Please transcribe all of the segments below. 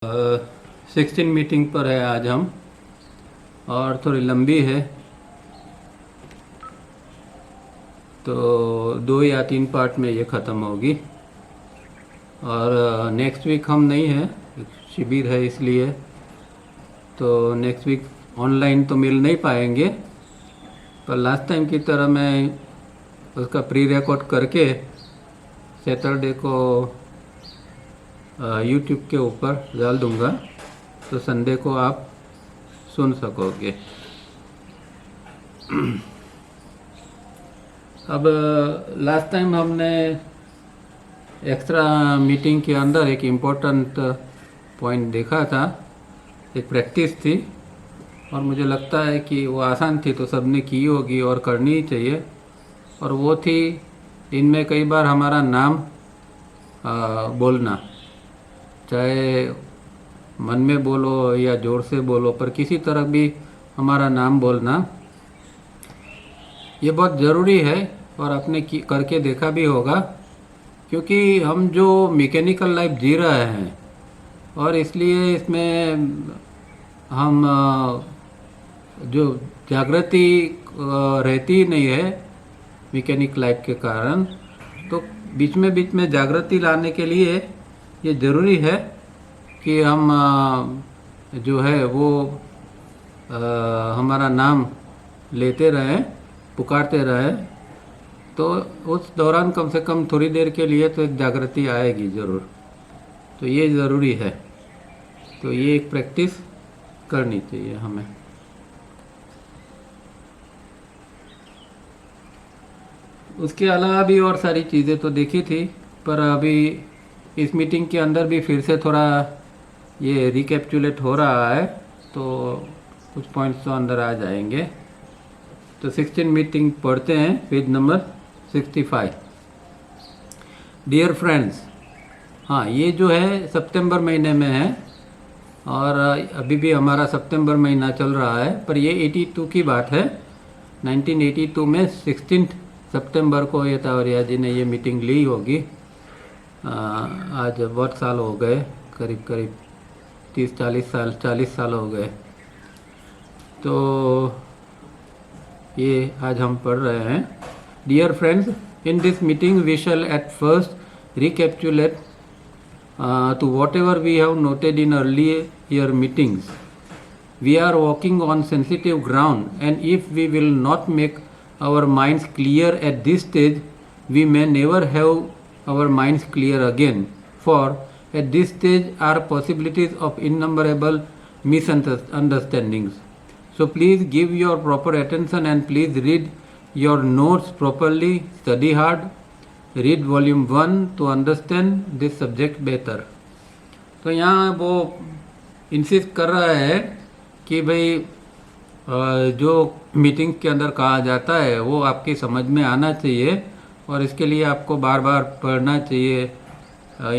16 meeting पर है आज हम, और थोड़ी लंबी है तो 2 या 3 पार्ट में ये ख़त्म होगी। और नेक्स्ट वीक हम नहीं है, शिविर है इसलिए तो नेक्स्ट वीक ऑनलाइन तो मिल नहीं पाएंगे, पर लास्ट टाइम की तरह मैं उसका प्री रिकॉर्ड करके सैटरडे को यूट्यूब के ऊपर डाल दूंगा, तो संडे को आप सुन सकोगे। अब लास्ट टाइम हमने एक्स्ट्रा मीटिंग के अंदर एक इम्पोर्टेंट पॉइंट देखा था, एक प्रैक्टिस थी, और मुझे लगता है कि वो आसान थी तो सबने की होगी और करनी ही चाहिए। और वो थी, इनमें कई बार हमारा नाम बोलना, चाहे मन में बोलो या जोर से बोलो, पर किसी तरह भी हमारा नाम बोलना ये बहुत ज़रूरी है। और आपने करके देखा भी होगा, क्योंकि हम जो मैकेनिकल लाइफ जी रहे हैं और इसलिए इसमें हम जो जागृति रहती नहीं है मैकेनिक लाइफ के कारण, तो बीच में जागृति लाने के लिए ये ज़रूरी है कि हम जो है वो हमारा नाम लेते रहें, पुकारते रहें, तो उस दौरान कम से कम थोड़ी देर के लिए तो एक जागृति आएगी ज़रूर। तो ये ज़रूरी है, तो ये एक प्रैक्टिस करनी चाहिए हमें। उसके अलावा भी और सारी चीज़ें तो देखी थी, पर अभी इस मीटिंग के अंदर भी फिर से थोड़ा ये रिकैप्चुलेट हो रहा है, तो कुछ पॉइंट्स तो अंदर आ जाएंगे। तो 16 मीटिंग पढ़ते हैं, पेज नंबर 65। डियर फ्रेंड्स, हाँ ये जो है सितंबर महीने में है, और अभी भी हमारा सितंबर महीना चल रहा है, पर ये 82 की बात है। 1982 में 16 सितंबर को ये तावरिया जी ने ये मीटिंग ली होगी। आज बहुत साल हो गए, करीब 40 साल हो गए। तो ये आज हम पढ़ रहे हैं। Dear friends, in this meeting we shall at first recapitulate to whatever we have noted in earlier meetings. We are walking on sensitive ground, and if we will not make our minds clear at this stage, we may never have our minds clear again, for at this stage are possibilities of innumerable misunderstandings. So please give your proper attention and please read your notes properly, study hard, read volume 1 to understand this subject better. तो यहाँ वो insist कर रहा है कि भाई जो meeting के अंदर कहा जाता है वो आपकी समझ में आना चाहिए, और इसके लिए आपको बार बार पढ़ना चाहिए,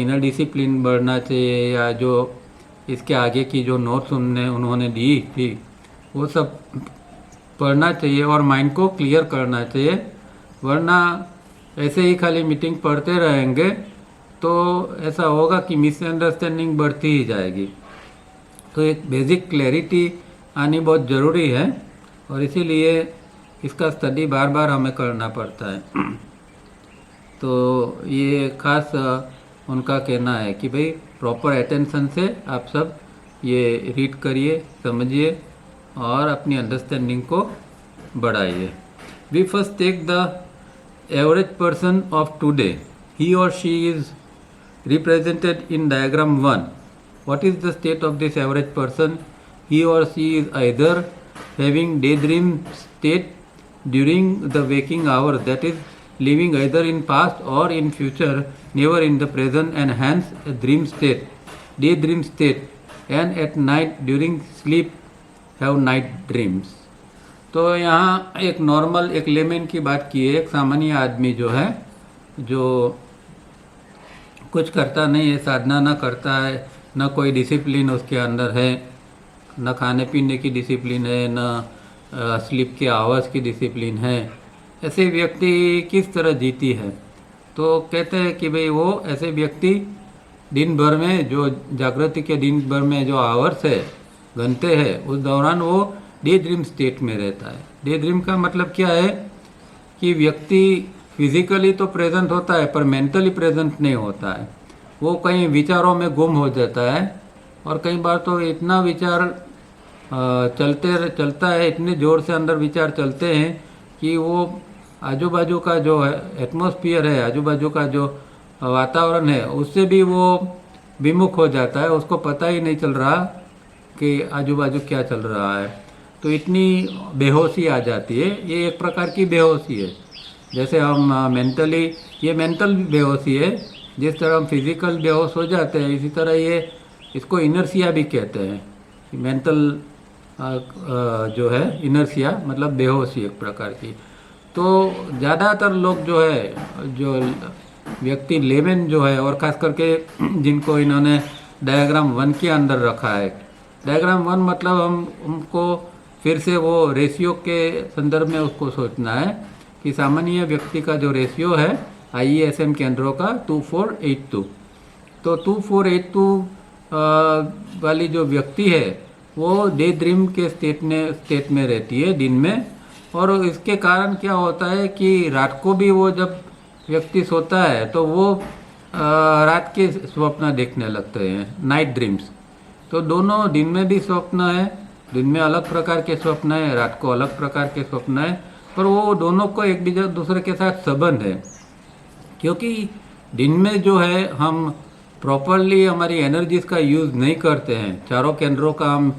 इनर डिसिप्लिन बढ़ना चाहिए, या जो इसके आगे की जो नोट्स उन्होंने दी थी वो सब पढ़ना चाहिए और माइंड को क्लियर करना चाहिए। वरना ऐसे ही खाली मीटिंग पढ़ते रहेंगे तो ऐसा होगा कि मिसअंडरस्टैंडिंग बढ़ती ही जाएगी। तो एक बेसिक क्लैरिटी आनी बहुत ज़रूरी है, और इसीलिए इसका स्टडी बार बार हमें करना पड़ता है। तो ये खास उनका कहना है कि भाई प्रॉपर अटेंशन से आप सब ये रीड करिए, समझिए और अपनी अंडरस्टैंडिंग को बढ़ाइए। We first take the average person of today. He or she is represented in diagram 1. What is the state of this average person? He or she is either having daydream state during the waking hours, that is living either in past or in future, never in the present, and hence a dream state, daydream state, and at night during sleep have night dreams. तो यहाँ एक normal, एक layman की बात की है। एक सामान्य आदमी जो है, जो कुछ करता नहीं है, साधना ना करता है, न कोई डिसिप्लिन उसके अंदर है, न खाने पीने की डिसिप्लिन है, न स्लीप के आवर्स की डिसिप्लिन है, ऐसे व्यक्ति किस तरह जीती है? तो कहते हैं कि भाई वो ऐसे व्यक्ति दिन भर में जो जागृति के दिन भर में जो आवर्स है, घंटे हैं, उस दौरान वो डे ड्रीम स्टेट में रहता है। डे ड्रीम का मतलब क्या है कि व्यक्ति फिजिकली तो प्रेजेंट होता है पर मेंटली प्रेजेंट नहीं होता है। वो कहीं विचारों में गुम हो जाता है और कई बार तो इतना विचार चलता है, इतने ज़ोर से अंदर विचार चलते हैं कि वो आजू बाजू का जो एटमॉस्फियर है, आजू बाजू का जो वातावरण है, उससे भी वो विमुख हो जाता है। उसको पता ही नहीं चल रहा कि आजू बाजू क्या चल रहा है। तो इतनी बेहोशी आ जाती है। ये एक प्रकार की बेहोशी है। जैसे हम मेंटली, ये मेंटल बेहोशी है। जिस तरह हम फिजिकल बेहोश हो जाते हैं, इसी तरह ये इसको इनर्सिया भी कहते हैं। मेंटल जो है इनर्सिया मतलब बेहोशी एक प्रकार की। तो ज़्यादातर लोग जो है, जो व्यक्ति लेमैन जो है, और ख़ास करके जिनको इन्होंने डायग्राम 1 के अंदर रखा है। डायग्राम 1 मतलब हमको फिर से वो रेशियो के संदर्भ में उसको सोचना है कि सामान्य व्यक्ति का जो रेशियो है IESM केंद्रों का 2482। तो 2482 वाली जो व्यक्ति है वो डे ड्रीम के स्टेट में रहती है दिन में। और इसके कारण क्या होता है कि रात को भी वो जब व्यक्ति सोता है तो वो रात के स्वप्न देखने लगते हैं, नाइट ड्रीम्स। तो दोनों दिन में भी स्वप्न है, दिन में अलग प्रकार के स्वप्न है, रात को अलग प्रकार के स्वप्न है, पर वो दोनों को एक दूसरे के साथ संबंध है। क्योंकि दिन में जो है हम प्रॉपरली हमारी एनर्जीज का यूज़ नहीं करते हैं, चारों केंद्रों का हम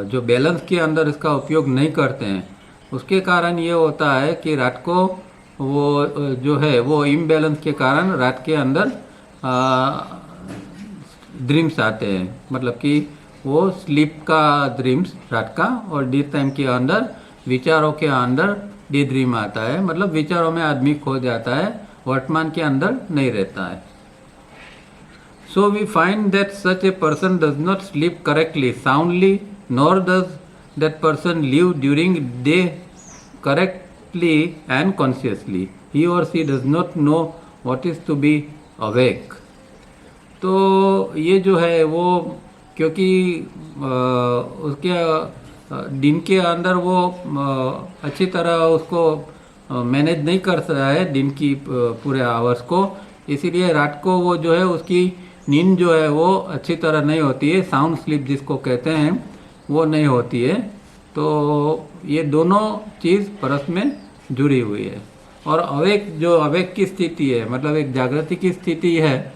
जो बैलेंस के अंदर इसका उपयोग नहीं करते हैं। उसके कारण ये होता है कि रात को वो जो है वो इम्बैलेंस के कारण रात के अंदर ड्रीम्स आते हैं। मतलब कि वो स्लीप का ड्रीम्स रात का, और डे टाइम के अंदर विचारों के अंदर डे ड्रीम आता है। मतलब विचारों में आदमी खो जाता है, वर्तमान के अंदर नहीं रहता है। So we find that such a person does not sleep correctly, soundly, nor does that person live during day correctly and consciously. He or she does not know what is to be awake. तो ये जो है वो क्योंकि उसके दिन के अंदर वो अच्छी तरह उसको मैनेज नहीं कर सकता है दिन की पूरे आवर्स को, इसीलिए रात को वो जो है उसकी नींद जो है वो अच्छी तरह नहीं होती है, साउंड स्लीप जिसको कहते हैं वो नहीं होती है। तो ये दोनों चीज़ परस्पर में जुड़ी हुई है। और अवेक की स्थिति है, मतलब एक जागृति की स्थिति है,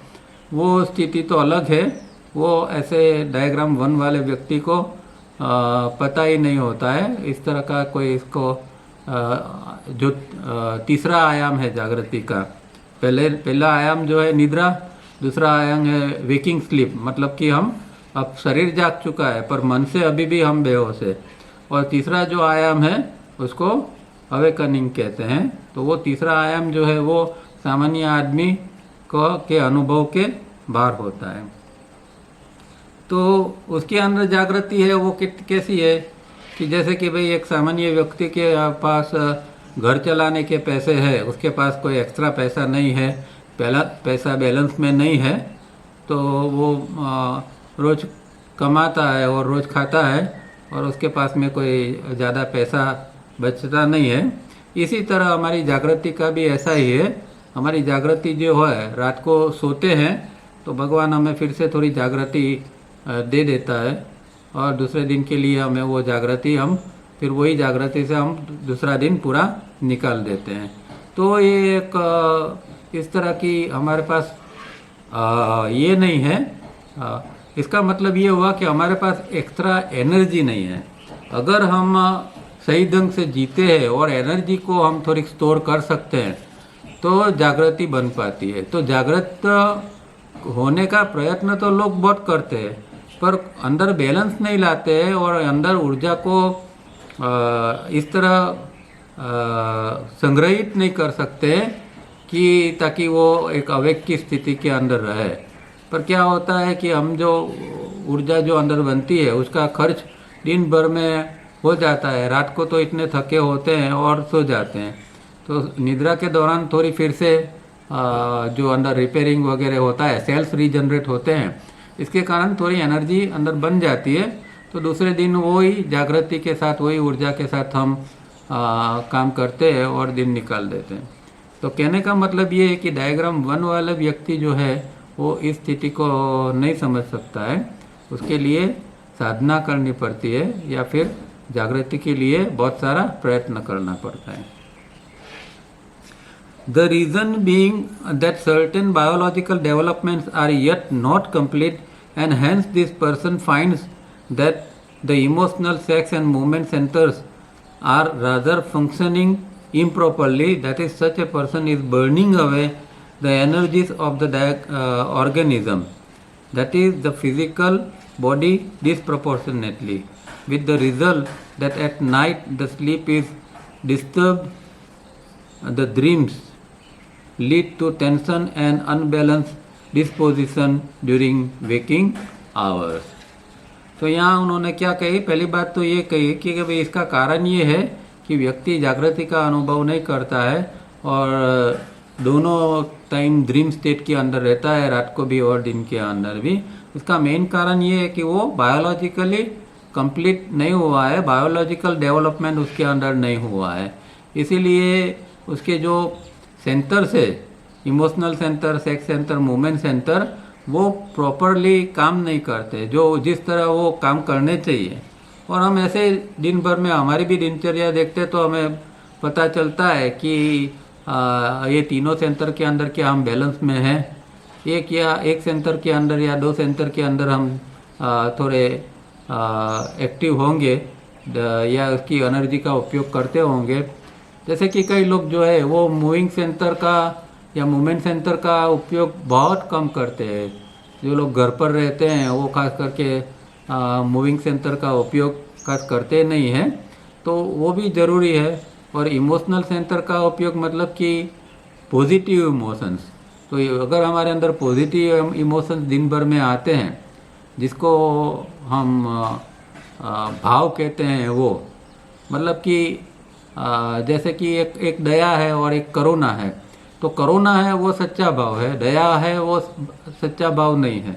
वो स्थिति तो अलग है। वो ऐसे डायग्राम 1 वाले व्यक्ति को पता ही नहीं होता है इस तरह का कोई इसको जो तीसरा आयाम है जागृति का। पहला आयाम जो है निद्रा, दूसरा आयाम है वेकिंग स्लीप, मतलब कि हम अब शरीर जाग चुका है पर मन से अभी भी हम बेहोश है। और तीसरा जो आयाम है उसको अवेकनिंग कहते हैं। तो वो तीसरा आयाम जो है वो सामान्य आदमी के अनुभव के बाहर होता है। तो उसके अंदर जागृति है वो कैसी है कि जैसे कि भाई एक सामान्य व्यक्ति के पास घर चलाने के पैसे है, उसके पास कोई एक्स्ट्रा पैसा नहीं है, पैसा बैलेंस में नहीं है, तो वो रोज़ कमाता है और रोज़ खाता है और उसके पास में कोई ज़्यादा पैसा बचता नहीं है। इसी तरह हमारी जागृति का भी ऐसा ही है। हमारी जागृति जो है रात को सोते हैं तो भगवान हमें फिर से थोड़ी जागृति दे देता है और दूसरे दिन के लिए हमें वो जागृति हम फिर वही जागृति से हम दूसरा दिन पूरा निकाल देते हैं। तो ये एक इस तरह की हमारे पास ये नहीं है। इसका मतलब ये हुआ कि हमारे पास एक्स्ट्रा एनर्जी नहीं है। अगर हम सही ढंग से जीते हैं और एनर्जी को हम थोड़ी स्टोर कर सकते हैं तो जागृति बन पाती है। तो जागृत होने का प्रयत्न तो लोग बहुत करते हैं पर अंदर बैलेंस नहीं लाते हैं और अंदर ऊर्जा को इस तरह संग्रहित नहीं कर सकते कि ताकि वो एक अवेक की स्थिति के अंदर रहे। पर क्या होता है कि हम जो ऊर्जा जो अंदर बनती है उसका खर्च दिन भर में हो जाता है। रात को तो इतने थके होते हैं और सो जाते हैं, तो निद्रा के दौरान थोड़ी फिर से जो अंदर रिपेयरिंग वगैरह होता है, सेल्स रीजनरेट होते हैं, इसके कारण थोड़ी एनर्जी अंदर बन जाती है। तो दूसरे दिन वही जागृति के साथ, वही ऊर्जा के साथ हम काम करते हैं और दिन निकाल देते हैं। तो कहने का मतलब ये है कि डायग्राम 1 वाला व्यक्ति जो है वो इस स्थिति को नहीं समझ सकता है, उसके लिए साधना करनी पड़ती है या फिर जागृति के लिए बहुत सारा प्रयत्न करना पड़ता है। The reason being that certain biological developments are yet not complete, and hence this person finds that the emotional, sex and movement centers are rather functioning improperly. That is, such a person is burning away the energies of the organism, that is the physical body, disproportionately, with the result that at night the sleep is disturbed, the dreams lead to tension and unbalanced disposition during waking hours. तो यहाँ उन्होंने क्या कही, पहली बात तो ये कही कि भाई इसका कारण ये है कि व्यक्ति जागृति का अनुभव नहीं करता है और दोनों टाइम ड्रीम स्टेट के अंदर रहता है, रात को भी और दिन के अंदर भी। इसका मेन कारण ये है कि वो बायोलॉजिकली कंप्लीट नहीं हुआ है, बायोलॉजिकल डेवलपमेंट उसके अंदर नहीं हुआ है, इसीलिए उसके जो सेंटर्स है, emotional centre, sex centre, movement centre, वो प्रॉपरली काम नहीं करते जो जिस तरह वो काम करने चाहिए। और हम ऐसे दिन भर में हमारी भी दिनचर्या देखते तो हमें पता चलता है कि ये तीनों सेंटर के अंदर क्या हम बैलेंस में हैं, एक सेंटर के अंदर या दो सेंटर के अंदर हम थोड़े एक्टिव होंगे या उसकी एनर्जी का उपयोग करते होंगे। जैसे कि कई लोग जो है वो मूविंग सेंटर का या मूवमेंट सेंटर का उपयोग बहुत कम करते हैं। जो लोग घर पर रहते हैं वो खास करके मूविंग सेंटर का उपयोग खास करते नहीं हैं, तो वो भी ज़रूरी है। और इमोशनल सेंटर का उपयोग मतलब कि पॉजिटिव इमोशंस, तो अगर हमारे अंदर पॉजिटिव इमोशंस दिन भर में आते हैं, जिसको हम भाव कहते हैं, वो मतलब कि जैसे कि एक दया है और एक करुणा है, तो करुणा है वो सच्चा भाव है, दया है वो सच्चा भाव नहीं है।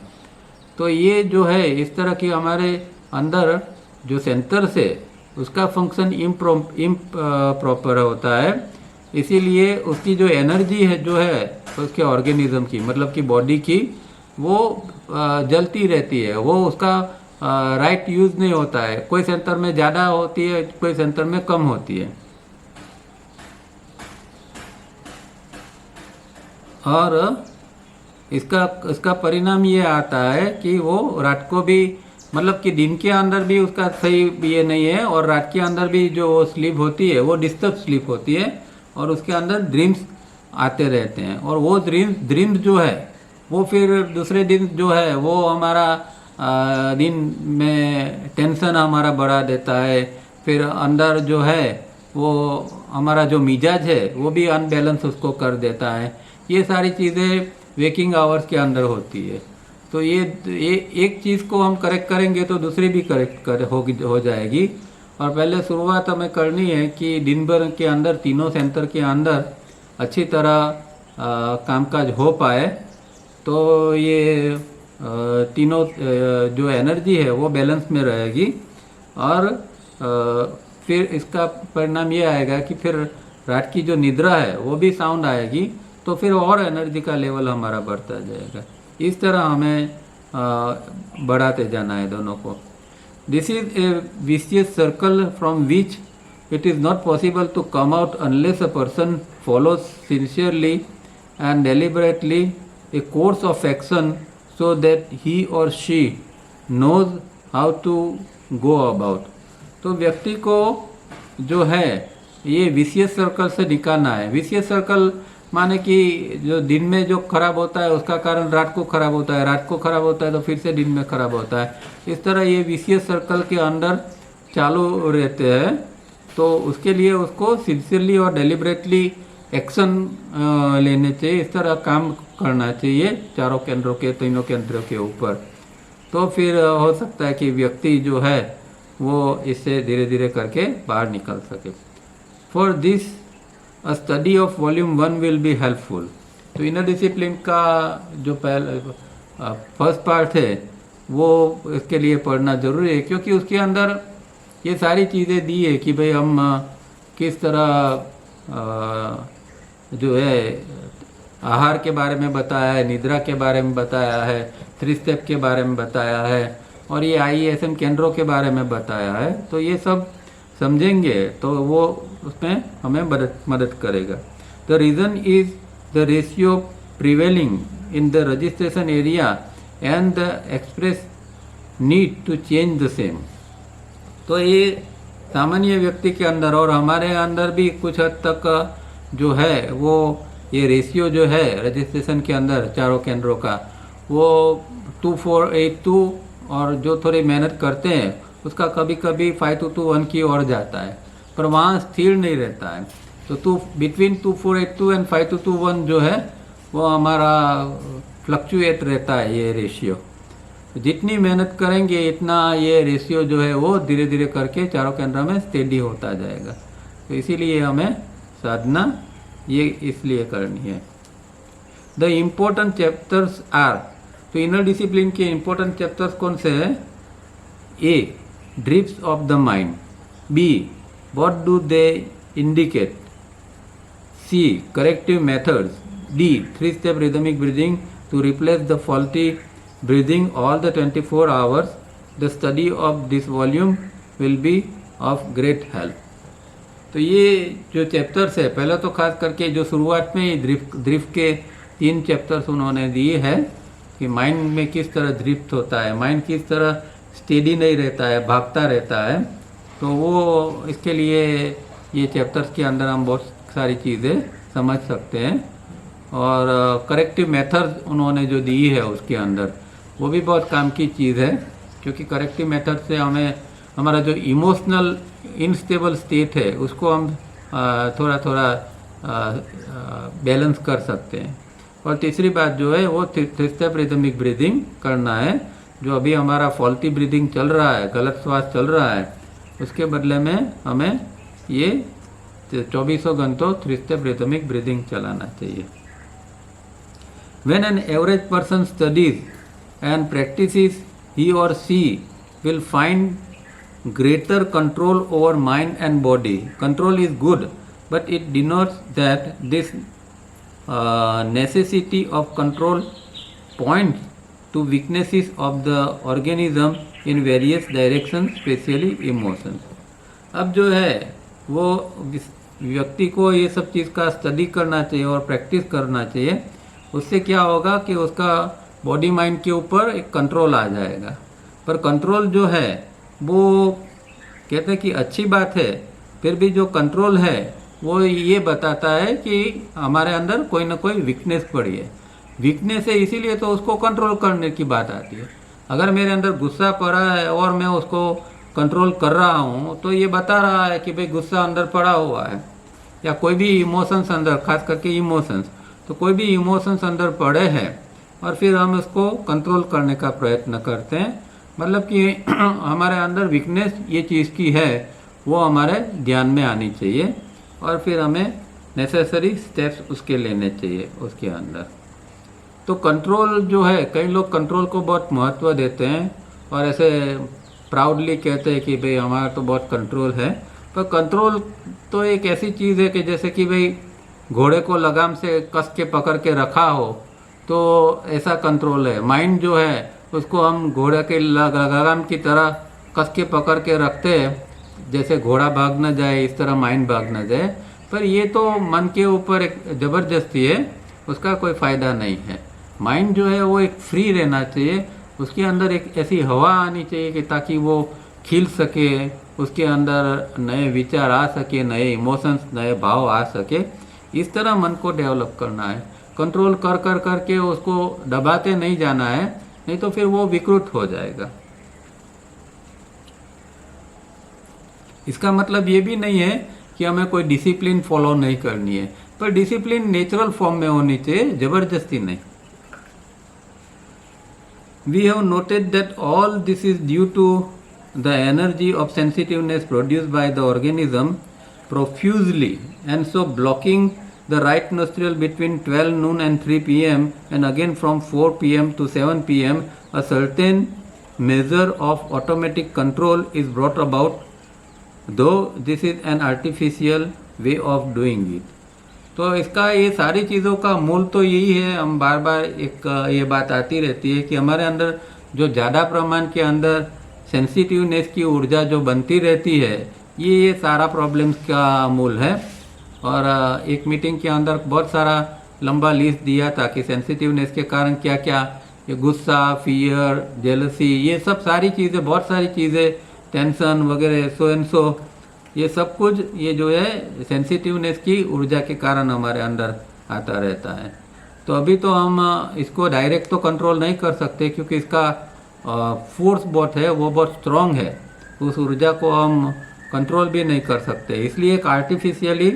तो ये जो है इस तरह की हमारे अंदर जो सेंटर से उसका फंक्शन इम्प्रॉपर होता है, इसीलिए उसकी जो एनर्जी है जो है उसके ऑर्गेनिज्म की, मतलब कि बॉडी की, वो जलती रहती है, वो उसका राइट यूज़ नहीं होता है। कोई सेंटर में ज़्यादा होती है, कोई सेंटर में कम होती है। और इसका परिणाम ये आता है कि वो रात को भी, मतलब कि दिन के अंदर भी उसका सही ये नहीं है और रात के अंदर भी जो स्लीप होती है वो डिस्टर्ब स्लीप होती है और उसके अंदर ड्रीम्स आते रहते हैं। और वो ड्रीम्स जो है वो फिर दूसरे दिन जो है वो हमारा दिन में टेंशन हमारा बढ़ा देता है। फिर अंदर जो है वो हमारा जो मिजाज है वो भी अनबैलेंस उसको कर देता है। ये सारी चीज़ें वेकिंग आवर्स के अंदर होती है। तो ये एक चीज़ को हम करेक्ट करेंगे तो दूसरी भी करेक्ट हो जाएगी। और पहले शुरुआत हमें करनी है कि दिन भर के अंदर तीनों सेंटर के अंदर अच्छी तरह कामकाज हो पाए, तो ये तीनों जो एनर्जी है वो बैलेंस में रहेगी। और फिर इसका परिणाम ये आएगा कि फिर रात की जो निद्रा है वो भी साउंड आएगी, तो फिर और एनर्जी का लेवल हमारा बढ़ता जाएगा। इस तरह हमें बढ़ाते जाना है दोनों को। This is a vicious circle from which it is not possible to come out unless a person follows sincerely and deliberately a course of action so that he or she knows how to go about। तो व्यक्ति को जो है ये vicious circle से निकालना है। Vicious circle माने कि जो दिन में जो खराब होता है उसका कारण रात को खराब होता है, रात को खराब होता है तो फिर से दिन में खराब होता है। इस तरह ये विशियस सर्कल के अंदर चालू रहते हैं। तो उसके लिए उसको सिंसियरली और डेलिबरेटली एक्शन लेने चाहिए, इस तरह काम करना चाहिए चारों केंद्रों के, तीनों केंद्रों के ऊपर। तो फिर हो सकता है कि व्यक्ति जो है वो इससे धीरे धीरे करके बाहर निकल सके। For this a study of volume 1 will be helpful. तो इनर डिसिप्लिन का जो फर्स्ट पार्ट है वो इसके लिए पढ़ना जरूरी है, क्योंकि उसके अंदर ये सारी चीज़ें दी है कि भाई हम किस तरह जो है आहार के बारे में बताया है, निद्रा के बारे में बताया है, 3 स्टेप के बारे में बताया है, और ये IESM केंद्रों के बारे में बताया है। तो ये सब समझेंगे तो वो उसमें हमें मदद करेगा। The reason is the ratio prevailing in the registration area and the express need to change the same. तो ये सामान्य व्यक्ति के अंदर और हमारे अंदर भी कुछ हद तक जो है वो ये रेशियो जो है रजिस्ट्रेशन के अंदर चारों केंद्रों का वो 2:4:8:2, और जो थोड़ी मेहनत करते हैं उसका कभी कभी 5:2:1 की ओर जाता है, पर वहाँ स्थिर नहीं रहता है। तो बिटवीन 2:4:8:2 एंड 5:2:1 जो है वो हमारा फ्लक्चुएट रहता है ये रेशियो। जितनी मेहनत करेंगे इतना ये रेशियो जो है वो धीरे धीरे करके चारों केंद्रों में स्टेडी होता जाएगा। तो इसीलिए हमें साधना ये इसलिए करनी है। द इम्पोर्टेंट चैप्टर्स आर, तो इनर डिसिप्लिन के इम्पोर्टेंट चैप्टर्स कौन से हैं? A, drifts of the mind. B, what do they indicate. C, corrective methods. D, 3 step rhythmic breathing to replace the faulty breathing all the 24 hours. The study of this volume will be of great help. तो ये जो chapters है, पहले तो खास करके जो शुरुआत में ड्रिफ्ट के 3 चैप्टर्स उन्होंने दिए हैं कि माइंड में किस तरह ड्रिफ्ट होता है, माइंड किस तरह स्टेडी नहीं रहता है, भागता रहता है। तो वो इसके लिए ये चैप्टर्स के अंदर हम बहुत सारी चीज़ें समझ सकते हैं। और करेक्टिव मेथड उन्होंने जो दी है उसके अंदर वो भी बहुत काम की चीज़ है, क्योंकि करेक्टिव मेथड से हमें हमारा जो इमोशनल इनस्टेबल स्टेट है उसको हम थोड़ा थोड़ा बैलेंस कर सकते हैं। और तीसरी बात जो है वो 3 स्टेप रिदमिक ब्रीदिंग करना है। जो अभी हमारा फॉल्टी ब्रीदिंग चल रहा है, गलत श्वास चल रहा है, उसके बदले में हमें ये 24 घंटों 3 स्टेप रिदमिक ब्रीदिंग चलाना चाहिए। When an average person studies and practices, he or she will find greater control over mind and body. Control is good, but it denotes that this necessity of control points to weaknesses of the organism in various directions, especially emotions. अब जो है वो व्यक्ति को ये सब चीज़ का study करना चाहिए और प्रैक्टिस करना चाहिए। उससे क्या होगा कि उसका बॉडी माइंड के ऊपर एक कंट्रोल आ जाएगा। पर कंट्रोल जो है वो कहते हैं कि अच्छी बात है, फिर भी जो कंट्रोल है वो ये बताता है कि हमारे अंदर कोई ना कोई वीकनेस पड़ी है। वीकनेस है इसीलिए तो उसको कंट्रोल करने की बात आती है। अगर मेरे अंदर गुस्सा पड़ा है और मैं उसको कंट्रोल कर रहा हूँ तो ये बता रहा है कि भाई गुस्सा अंदर पड़ा हुआ है, या कोई भी इमोशंस अंदर, खास करके इमोशंस, तो कोई भी इमोशंस अंदर पड़े हैं और फिर हम उसको कंट्रोल करने का प्रयत्न करते हैं। मतलब कि हमारे अंदर वीकनेस ये चीज़ की है वो हमारे ध्यान में आनी चाहिए और फिर हमें नेसेसरी स्टेप्स उसके लेने चाहिए उसके अंदर। तो कंट्रोल जो है, कई लोग कंट्रोल को बहुत महत्व देते हैं और ऐसे प्राउडली कहते हैं कि भाई हमारा तो बहुत कंट्रोल है। पर कंट्रोल तो एक ऐसी चीज़ है कि जैसे कि भाई घोड़े को लगाम से कस के पकड़ के रखा हो तो ऐसा कंट्रोल है। माइंड जो है उसको हम घोड़े के लगाम की तरह कस के पकड़ के रखते हैं, जैसे घोड़ा भाग न जाए इस तरह माइंड भाग न जाए। पर ये तो मन के ऊपर एक ज़बरदस्ती है, उसका कोई फ़ायदा नहीं है। माइंड जो है वो एक फ्री रहना चाहिए, उसके अंदर एक ऐसी हवा आनी चाहिए कि ताकि वो खिल सके, उसके अंदर नए विचार आ सके, नए इमोशंस, नए भाव आ सके। इस तरह मन को डेवलप करना है। कंट्रोल कर कर करके उसको दबाते नहीं जाना है, नहीं तो फिर वो विकृत हो जाएगा। इसका मतलब ये भी नहीं है कि हमें कोई डिसिप्लिन फॉलो नहीं करनी है, पर डिसिप्लिन नेचुरल फॉर्म में होनी चाहिए, जबरदस्ती नहीं। We have noted that all this is due to the energy of sensitiveness produced by the organism profusely, and so blocking the right nostril between 12 noon and 3 p.m. and again from 4 p.m. to 7 p.m. a certain measure of automatic control is brought about, though this is an artificial way of doing it. तो इसका ये सारी चीज़ों का मूल तो यही है, हम बार बार एक ये बात आती रहती है कि हमारे अंदर जो ज़्यादा प्रमाण के अंदर सेंसिटिवनेस की ऊर्जा जो बनती रहती है, ये सारा प्रॉब्लम्स का मूल है। और एक मीटिंग के अंदर बहुत सारा लंबा लिस्ट दिया था कि सेंसिटिवनेस के कारण क्या क्या, ये गुस्सा, फियर, जेलसी, ये सब सारी चीज़ें, बहुत सारी चीज़ें, टेंशन वगैरह, सो एंड सो, ये सब कुछ ये जो है सेंसिटिवनेस की ऊर्जा के कारण हमारे अंदर आता रहता है। तो अभी तो हम इसको डायरेक्ट तो कंट्रोल नहीं कर सकते क्योंकि इसका फोर्स बहुत है, वो बहुत स्ट्रॉन्ग है, उस ऊर्जा को हम कंट्रोल भी नहीं कर सकते। इसलिए एक आर्टिफिशियली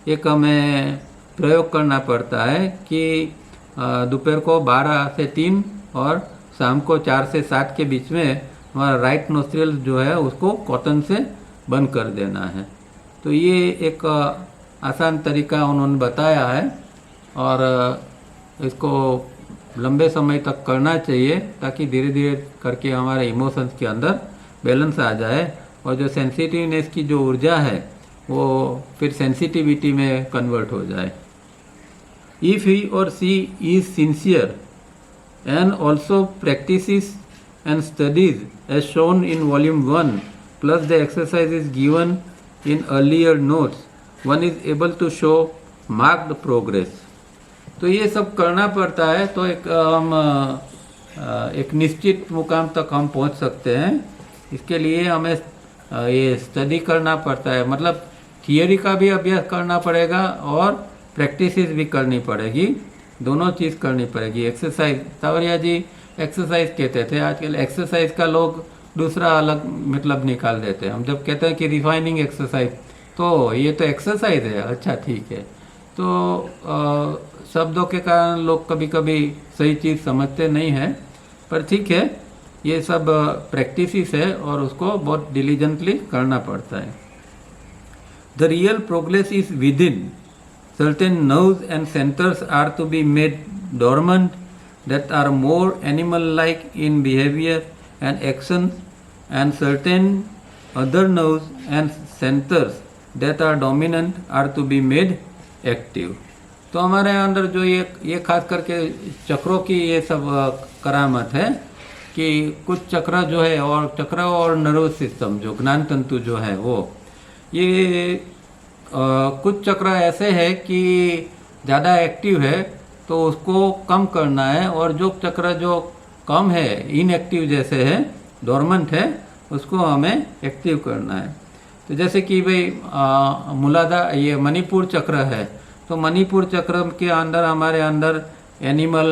एक हमें प्रयोग करना पड़ता है कि दोपहर को 12 से 3 और शाम को 4 से 7 के बीच में हमारा राइट नोस्ट्रिल जो है उसको कॉटन से बंद कर देना है। तो ये एक आसान तरीका उन्होंने बताया है और इसको लंबे समय तक करना चाहिए ताकि धीरे धीरे करके हमारे इमोशंस के अंदर बैलेंस आ जाए और जो सेंसिटिवनेस की जो ऊर्जा है वो फिर सेंसिटिविटी में कन्वर्ट हो जाए। If he or she is sincere and also practises and studies as shown in volume 1 plus the exercise is given in earlier notes, one is able to show marked progress. तो ये सब करना पड़ता है तो एक निश्चित मुकाम तक हम पहुंच सकते हैं। इसके लिए हमें ये स्टडी करना पड़ता है, मतलब थियरी का भी अभ्यास करना पड़ेगा और प्रैक्टिसेस भी करनी पड़ेगी, दोनों चीज़ करनी पड़ेगी। एक्सरसाइज, सावरिया जी एक्सरसाइज कहते थे, आजकल एक्सरसाइज का लोग दूसरा अलग मतलब निकाल देते हैं। हम जब कहते हैं कि रिफाइनिंग एक्सरसाइज, तो ये तो एक्सरसाइज है, अच्छा ठीक है। तो शब्दों के कारण लोग कभी कभी सही चीज़ समझते नहीं हैं, पर ठीक है, ये सब प्रैक्टिस है और उसको बहुत डिलीजेंटली करना पड़ता है। The real progress is within, certain nerves and centres are to be made dormant that are more animal like in behaviour and actions, and certain other nerves and centers that are dominant are to be made active. तो हमारे अंदर जो ये खास करके चक्रों की ये सब करामत है कि कुछ चक्र जो है और चक्र और नर्वस सिस्टम जो ज्ञान तंतु जो है वो ये कुछ चक्र ऐसे है कि ज़्यादा एक्टिव है तो उसको कम करना है, और जो चक्र जो कम है, इनएक्टिव जैसे है, डोरमेंट है, उसको हमें एक्टिव करना है। तो जैसे कि भाई मूलाधार, ये मणिपुर चक्र है, तो मणिपुर चक्र के अंदर हमारे अंदर एनिमल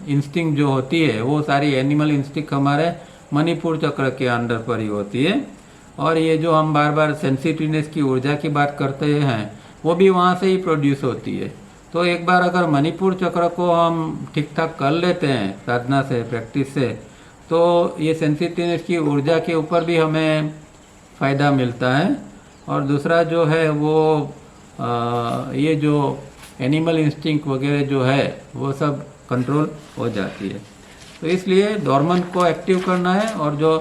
इंस्टिंक्ट जो होती है वो सारी एनिमल इंस्टिंक्ट हमारे मणिपुर चक्र के अंदर पर ही होती है। और ये जो हम बार बार सेंसिटिवनेस की ऊर्जा की बात करते हैं वो भी वहाँ से ही प्रोड्यूस होती है। तो एक बार अगर मणिपुर चक्र को हम ठीक ठाक कर लेते हैं साधना से, प्रैक्टिस से, तो ये सेंसिटिवनेस की ऊर्जा के ऊपर भी हमें फ़ायदा मिलता है। और दूसरा जो है वो ये जो एनिमल इंस्टिंक्ट वगैरह जो है वो सब कंट्रोल हो जाती है। तो इसलिए डोरमेंट को एक्टिव करना है और जो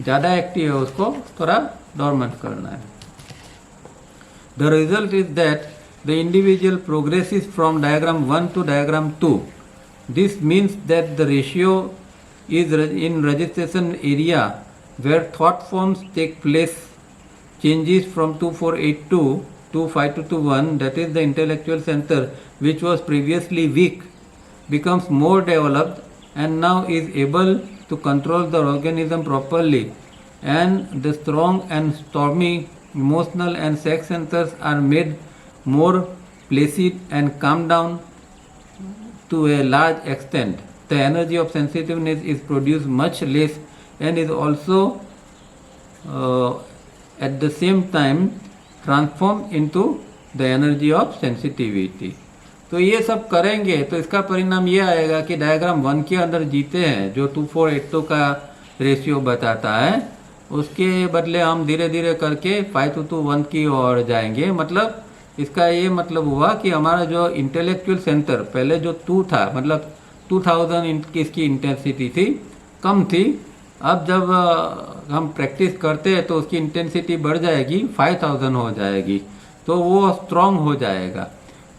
ज़्यादा एक्टिव है उसको थोड़ा डोरमेंट करना है। The result is that the individual progresses from diagram 1 to diagram 2. This means that the ratio is in registration area where thought forms take place changes from 2482 to 5221, that is the intellectual center which was previously weak, becomes more developed and now is able to control the organism properly, and the strong and stormy emotional and sex centers are made more placid and calm down to a large extent. The energy of sensitiveness is produced much less and is also at the same time transformed into the energy of sensitivity. तो ये सब करेंगे तो इसका परिणाम ये आएगा कि डायग्राम 1 के अंदर जीते हैं जो 2482 का रेशियो बताता है, उसके बदले हम धीरे धीरे करके 5:1 की ओर जाएंगे। मतलब इसका ये मतलब हुआ कि हमारा जो इंटेलेक्चुअल सेंटर पहले जो 2 था, मतलब 2000 की इसकी इंटेंसिटी थी, कम थी। अब जब हम प्रैक्टिस करते हैं तो उसकी इंटेंसिटी बढ़ जाएगी, 5000 हो जाएगी, तो वो स्ट्रॉन्ग हो जाएगा।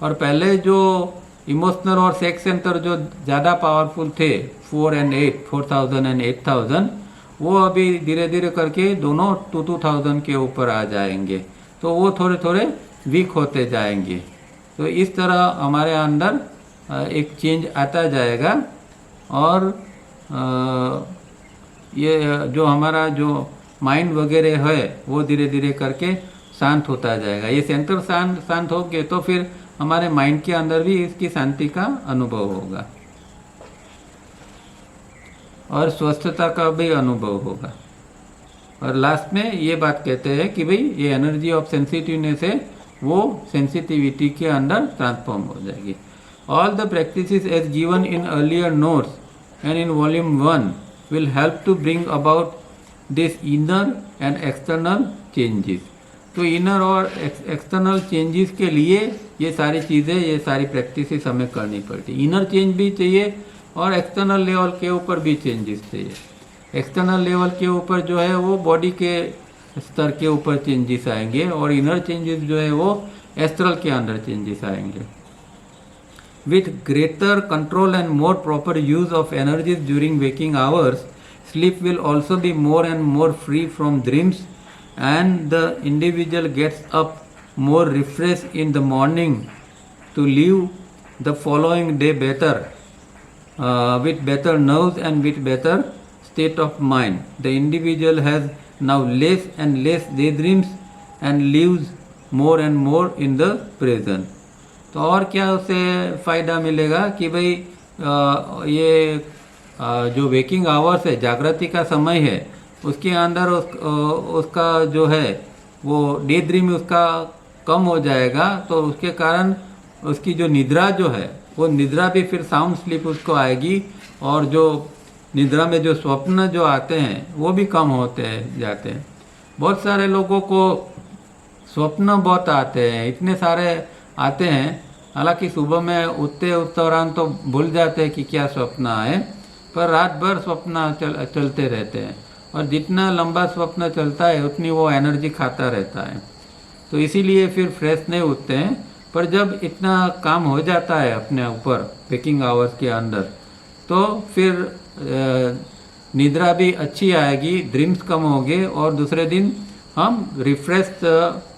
और पहले जो इमोशनल और सेक्स सेंटर जो ज़्यादा पावरफुल थे, 4000 एंड 8000, वो अभी धीरे धीरे करके दोनों 2000 के ऊपर आ जाएंगे, तो वो थोड़े थोड़े वीक होते जाएंगे। तो इस तरह हमारे अंदर एक चेंज आता जाएगा। और ये जो हमारा जो माइंड वगैरह है वो धीरे धीरे करके शांत होता जाएगा। ये सेंटर शांत हो गए तो फिर हमारे माइंड के अंदर भी इसकी शांति का अनुभव होगा और स्वस्थता का भी अनुभव होगा। और लास्ट में ये बात कहते हैं कि भाई ये एनर्जी ऑफ सेंसिटिवनेस है, वो सेंसिटिविटी के अंदर ट्रांसफॉर्म हो जाएगी। All the practices as given in earlier notes and in volume 1 will help to bring about this inner and external changes. तो इनर और एक्सटर्नल चेंजेस के लिए ये सारी चीज़ें, ये सारी प्रैक्टिसेस हमें करनी पड़ती। इनर चेंज भी चाहिए और एक्सटर्नल लेवल के ऊपर भी चेंजेस चाहिए। एक्सटर्नल लेवल के ऊपर जो है वो बॉडी के स्तर के ऊपर चेंजेस आएंगे और इनर चेंजेस जो है वो एस्ट्रल के अंदर चेंजेस आएंगे। With greater control and more proper use of energies during waking hours, sleep will also be more and more free from dreams, and the individual gets up more refreshed in the morning to live the following day better, with better nerves and with better state of mind. The individual has now less and less daydreams and lives more and more in the present. तो और क्या उसे फ़ायदा मिलेगा कि भाई ये जो वेकिंग आवर्स है, जागृति का समय है, उसके अंदर उसका जो है वो डे ड्रीम उसका कम हो जाएगा। तो उसके कारण उसकी जो निद्रा जो है वो निद्रा भी फिर साउंड स्लीप उसको आएगी, और जो निद्रा में जो स्वप्न जो आते हैं वो भी कम होते जाते हैं। बहुत सारे लोगों को स्वप्न बहुत आते हैं, इतने सारे आते हैं, हालांकि सुबह में उठते उस दौरान तो भूल जाते हैं कि क्या स्वप्न आए, पर रात भर स्वप्न चलते रहते हैं, और जितना लंबा स्वप्न चलता है उतनी वो एनर्जी खाता रहता है, तो इसीलिए फिर फ्रेश नहीं उठते हैं। पर जब इतना काम हो जाता है अपने ऊपर वेकिंग आवर्स के अंदर, तो फिर निद्रा भी अच्छी आएगी, ड्रीम्स कम होंगे, और दूसरे दिन हम रिफ्रेश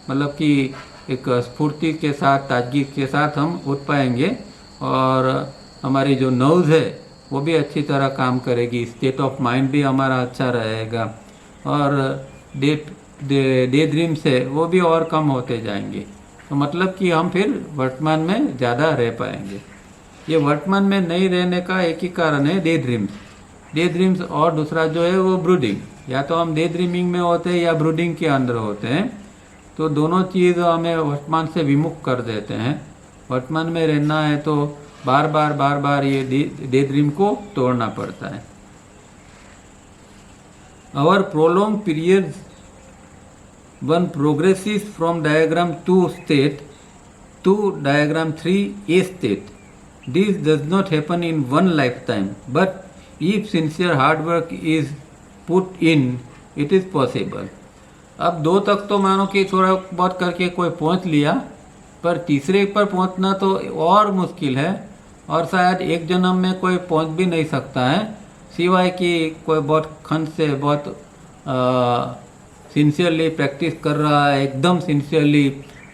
मतलब कि एक स्फूर्ति के साथ, ताजगी के साथ हम उठ पाएंगे, और हमारी जो नर्व्स है वो भी अच्छी तरह काम करेगी, स्टेट ऑफ माइंड भी हमारा अच्छा रहेगा, और डे ड्रीम्स है वो भी और कम होते जाएंगे। तो मतलब कि हम फिर वर्तमान में ज़्यादा रह पाएंगे। ये वर्तमान में नहीं रहने का एक ही कारण है, डे ड्रीम्स, और दूसरा जो है वो ब्रूडिंग। या तो हम डे ड्रीमिंग में होते हैं या ब्रूडिंग के अंदर होते हैं, तो दोनों चीज़ हमें वर्तमान से विमुख कर देते हैं। वर्तमान में रहना है तो बार बार ये डे ड्रीम को तोड़ना पड़ता है। Our prolonged periods, one progresses from diagram 2 state to diagram 3A state. This does not happen in one lifetime, but if sincere hard work is put in, it is possible. अब 2 तक तो मानो कि थोड़ा बहुत करके कोई पहुंच लिया, पर तीसरे पर पहुंचना तो और मुश्किल है, और शायद एक जन्म में कोई पहुंच भी नहीं सकता है, सिवाय कि कोई बहुत खंड से बहुत सिंसियरली प्रैक्टिस कर रहा है, एकदम सिंसियरली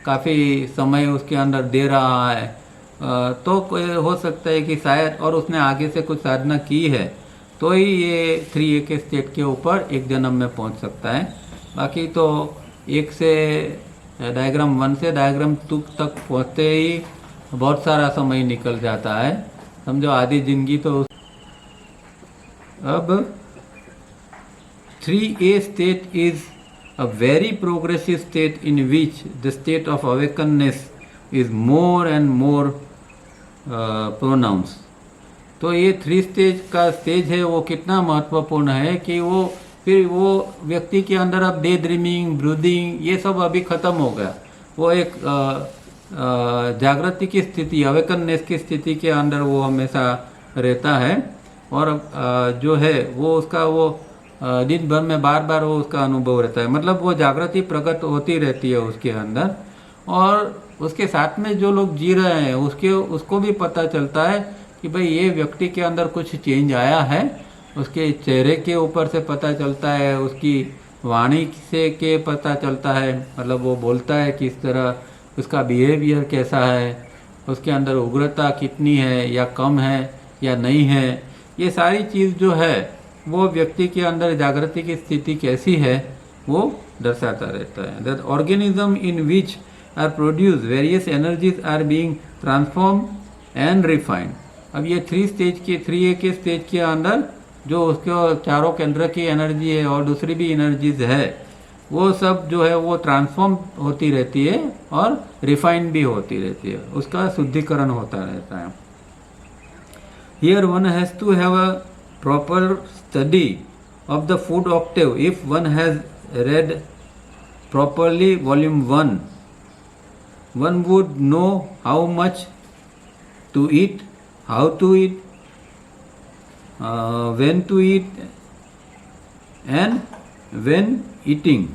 काफ़ी समय उसके अंदर दे रहा है, तो हो सकता है कि शायद, और उसने आगे से कुछ साधना की है, तो ही ये 3A के स्टेट के ऊपर एक जन्म में पहुंच सकता है। बाकी तो एक से डायग्राम 1 से डायग्राम 2 तक पहुंचते ही बहुत सारा समय निकल जाता है, समझो आधी जिंदगी तो। अब 3A state is a very progressive state in which the state of awakeness is more and more pronounced. तो ये 3 स्टेज का स्टेज है वो कितना महत्वपूर्ण है कि वो फिर वो व्यक्ति के अंदर अब डे ड्रीमिंग, ब्रूडिंग ये सब अभी ख़त्म हो गया। वो एक जागृति की स्थिति, अवेकननेस की स्थिति के अंदर वो हमेशा रहता है। और जो है वो उसका वो दिन भर में बार बार वो उसका अनुभव रहता है, मतलब वो जागृति प्रकट होती रहती है उसके अंदर। और उसके साथ में जो लोग जी रहे हैं उसको भी पता चलता है कि भाई ये व्यक्ति के अंदर कुछ चेंज आया है। उसके चेहरे के ऊपर से पता चलता है, उसकी वाणी से के पता चलता है, मतलब वो बोलता है किस तरह, उसका बिहेवियर कैसा है, उसके अंदर उग्रता कितनी है या कम है या नहीं है, ये सारी चीज़ जो है वो व्यक्ति के अंदर जागृति की स्थिति कैसी है वो दर्शाता रहता है। That organism in which are produce various energies are being transform and refined. अब ये 3A के स्टेज के अंदर जो उसके चारों केंद्र की एनर्जी है और दूसरी भी एनर्जीज है वो सब जो है वो ट्रांसफॉर्म होती रहती है और रिफाइंड भी होती रहती है, उसका शुद्धिकरण होता रहता है। Here one has to have a proper study of the food octave. If one has read properly volume 1, one would know how much to eat, how to eat, when to eat, and when eating.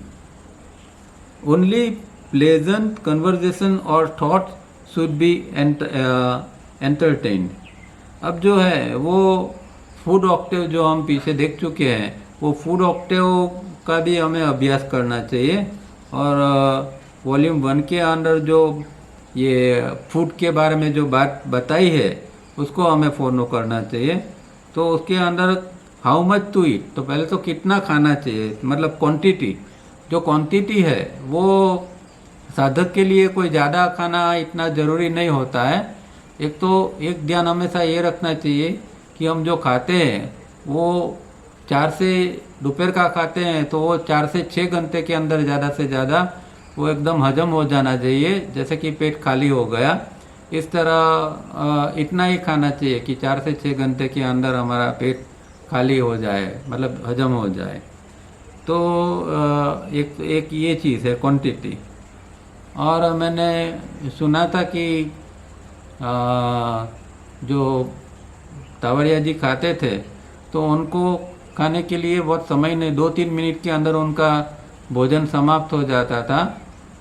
Only pleasant conversation or thoughts should be entertained. अब जो है वो food Octave जो हम पीछे देख चुके हैं, वो फूड ऑक्टेव का भी हमें अभ्यास करना चाहिए। और वॉल्यूम 1 के अंदर जो ये फूड के बारे में जो बात बताई है उसको हमें फॉलो करना चाहिए। तो उसके अंदर हाउ मच टू ईट, तो पहले तो कितना खाना चाहिए, मतलब क्वांटिटी, जो क्वांटिटी है वो साधक के लिए कोई ज़्यादा खाना इतना ज़रूरी नहीं होता है। एक ध्यान हमेशा ये रखना चाहिए कि हम जो खाते हैं वो 4 से दोपहर का खाते हैं तो वो 4 से 6 घंटे के अंदर ज़्यादा से ज़्यादा वो एकदम हजम हो जाना चाहिए, जैसे कि पेट खाली हो गया। इस तरह इतना ही खाना चाहिए कि 4 से 6 घंटे के अंदर हमारा पेट खाली हो जाए, मतलब हजम हो जाए। तो एक ये चीज़ है क्वांटिटी। और मैंने सुना था कि जो तावड़िया जी खाते थे तो उनको खाने के लिए बहुत समय नहीं, 2-3 मिनट के अंदर उनका भोजन समाप्त हो जाता था।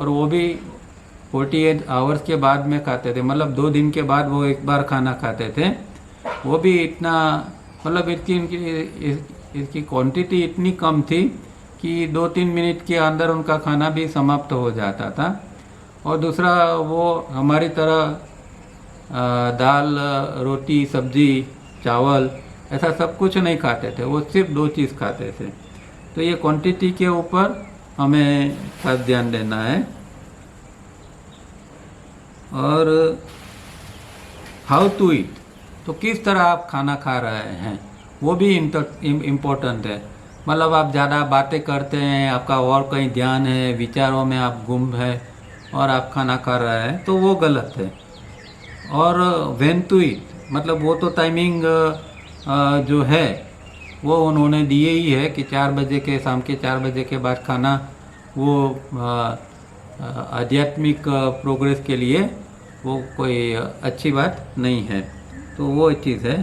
और वो भी 48 आवर्स के बाद में खाते थे, मतलब 2 दिन के बाद वो एक बार खाना खाते थे। वो भी इतना, मतलब इसकी क्वांटिटी इतनी कम थी कि 2-3 मिनट के अंदर उनका खाना भी समाप्त हो जाता था। और दूसरा वो हमारी तरह दाल, रोटी, सब्जी, चावल ऐसा सब कुछ नहीं खाते थे, वो सिर्फ 2 चीज़ खाते थे। तो ये क्वांटिटी के ऊपर हमें खास ध्यान देना है। और हाउ टू ईट, तो किस तरह आप खाना खा रहे हैं वो भी इम्पोर्टेंट है। मतलब आप ज़्यादा बातें करते हैं, आपका और कहीं ध्यान है, विचारों में आप गुम है और आप खाना खा रहे हैं तो वो गलत है। और व्हेन टू ईट, मतलब वो तो टाइमिंग जो है वो उन्होंने दिए ही है कि 4 बजे के, शाम के 4 बजे के बाद खाना वो आध्यात्मिक प्रोग्रेस के लिए वो कोई अच्छी बात नहीं है। तो वो चीज़ है।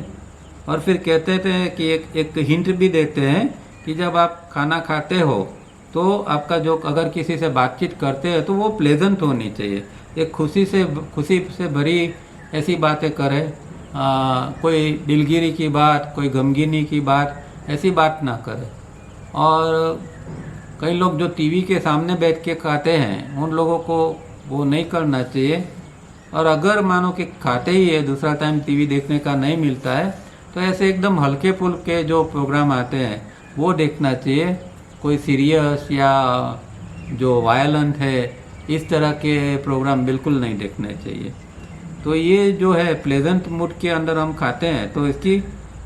और फिर कहते थे कि एक हिंट भी देते हैं कि जब आप खाना खाते हो तो आपका जो, अगर किसी से बातचीत करते हैं तो वो प्लेजेंट होनी चाहिए, एक खुशी से भरी ऐसी बातें करें। कोई दिलगिरी की बात, कोई गमगीनी की बात, ऐसी बात ना करें। और कई लोग जो टीवी के सामने बैठ के खाते हैं उन लोगों को वो नहीं करना चाहिए। और अगर मानो कि खाते ही है, दूसरा टाइम टीवी देखने का नहीं मिलता है, तो ऐसे एकदम हल्के फुल्के जो प्रोग्राम आते हैं वो देखना चाहिए। कोई सीरियस या जो वायलेंट है इस तरह के प्रोग्राम बिल्कुल नहीं देखने चाहिए। तो ये जो है प्लेजेंट मूड के अंदर हम खाते हैं तो इसकी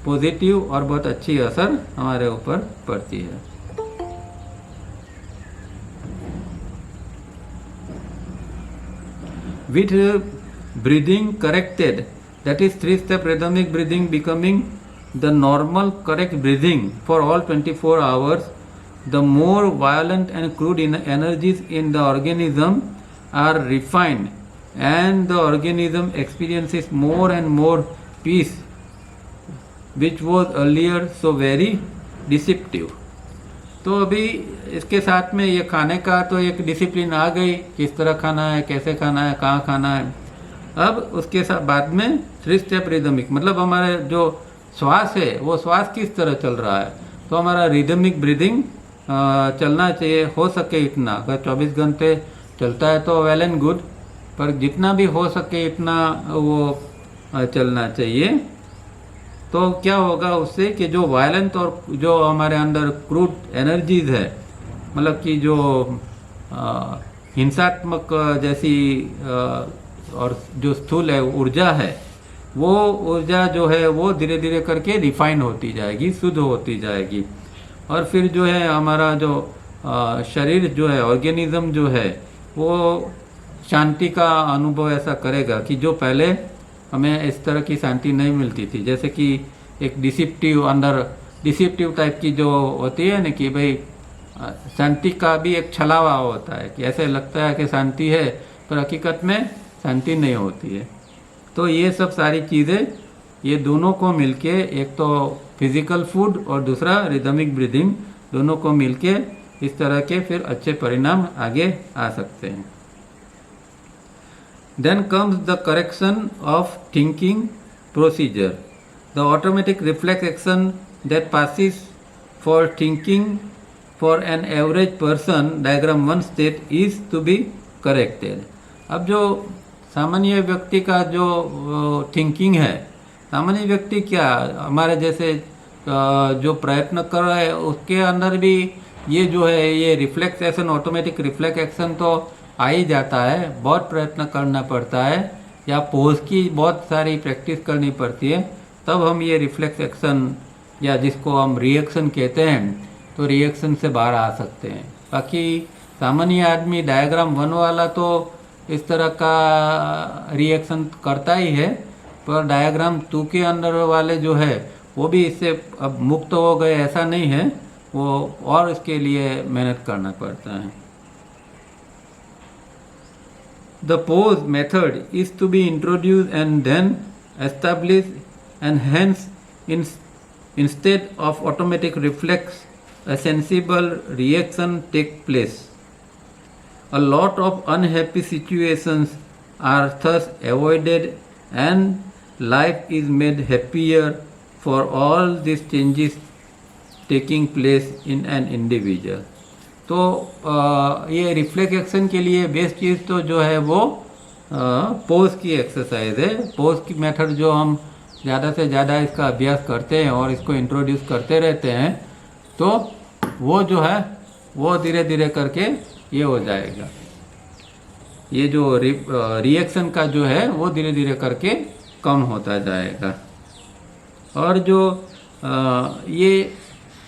पॉजिटिव और बहुत अच्छी असर हमारे ऊपर पड़ती है। With breathing corrected, that is 3-step rhythmic breathing becoming the normal correct breathing for all 24 hours, the more violent and crude energies in the organism are refined and the organism experiences more and more peace, which was earlier so very deceptive. तो अभी इसके साथ में ये खाने का तो एक डिसिप्लिन आ गई, किस तरह खाना है, कैसे खाना है, कहाँ खाना है। अब उसके साथ बाद में 3 स्टेप रिदमिक, मतलब हमारे जो श्वास है वो श्वास किस तरह चल रहा है, तो हमारा रिदमिक ब्रीदिंग चलना चाहिए, हो सके इतना। अगर 24 घंटे चलता है तो वेल एंड गुड, पर जितना भी हो सके इतना वो चलना चाहिए। तो क्या होगा उससे कि जो वायलेंट और जो हमारे अंदर क्रूड एनर्जीज है, मतलब कि जो हिंसात्मक जैसी और जो स्थूल है ऊर्जा है, वो ऊर्जा जो है वो धीरे धीरे करके रिफाइन होती जाएगी, शुद्ध होती जाएगी। और फिर जो है हमारा जो शरीर जो है, ऑर्गेनिज्म जो है, वो शांति का अनुभव ऐसा करेगा कि जो पहले हमें इस तरह की शांति नहीं मिलती थी। जैसे कि एक डिसिप्टिव टाइप की जो होती है ना, कि भाई शांति का भी एक छलावा होता है, कि ऐसे लगता है कि शांति है पर हकीकत में शांति नहीं होती है। तो ये सब सारी चीज़ें, ये दोनों को मिलके, एक तो फिजिकल फूड और दूसरा रिदमिक ब्रीदिंग, दोनों को मिलके इस तरह के फिर अच्छे परिणाम आगे आ सकते हैं। Then comes the correction of thinking procedure. The automatic reflex action that passes for thinking for an average person, diagram 1 state, is to be corrected. अब जो सामान्य व्यक्ति का जो थिंकिंग है, सामान्य व्यक्ति क्या हमारे जैसे जो प्रयत्न कर रहा है उसके अंदर भी ये जो है ये reflex action, automatic reflex action तो आ ही जाता है। बहुत प्रयत्न करना पड़ता है या पोज की बहुत सारी प्रैक्टिस करनी पड़ती है, तब हम ये रिफ्लेक्स एक्शन या जिसको हम रिएक्शन कहते हैं, तो रिएक्शन से बाहर आ सकते हैं। बाकी सामान्य आदमी डायग्राम 1 वाला तो इस तरह का रिएक्शन करता ही है, पर डायग्राम 2 के अंदर वाले जो है वो भी इससे अब मुक्त हो गए ऐसा नहीं है, वो और इसके लिए मेहनत करना पड़ता है। The pose method is to be introduced and then established, and hence instead of automatic reflex, a sensible reaction take place. A lot of unhappy situations are thus avoided and life is made happier for all these changes taking place in an individual. तो ये reflex action के लिए best चीज़ तो जो है वो pose की exercise है। पोज की मेथड जो हम ज़्यादा से ज़्यादा इसका अभ्यास करते हैं और इसको इंट्रोड्यूस करते रहते हैं, तो वो जो है वो धीरे धीरे करके ये हो जाएगा। ये जो रिएक्शन का जो है वो धीरे धीरे करके कम होता जाएगा। और जो ये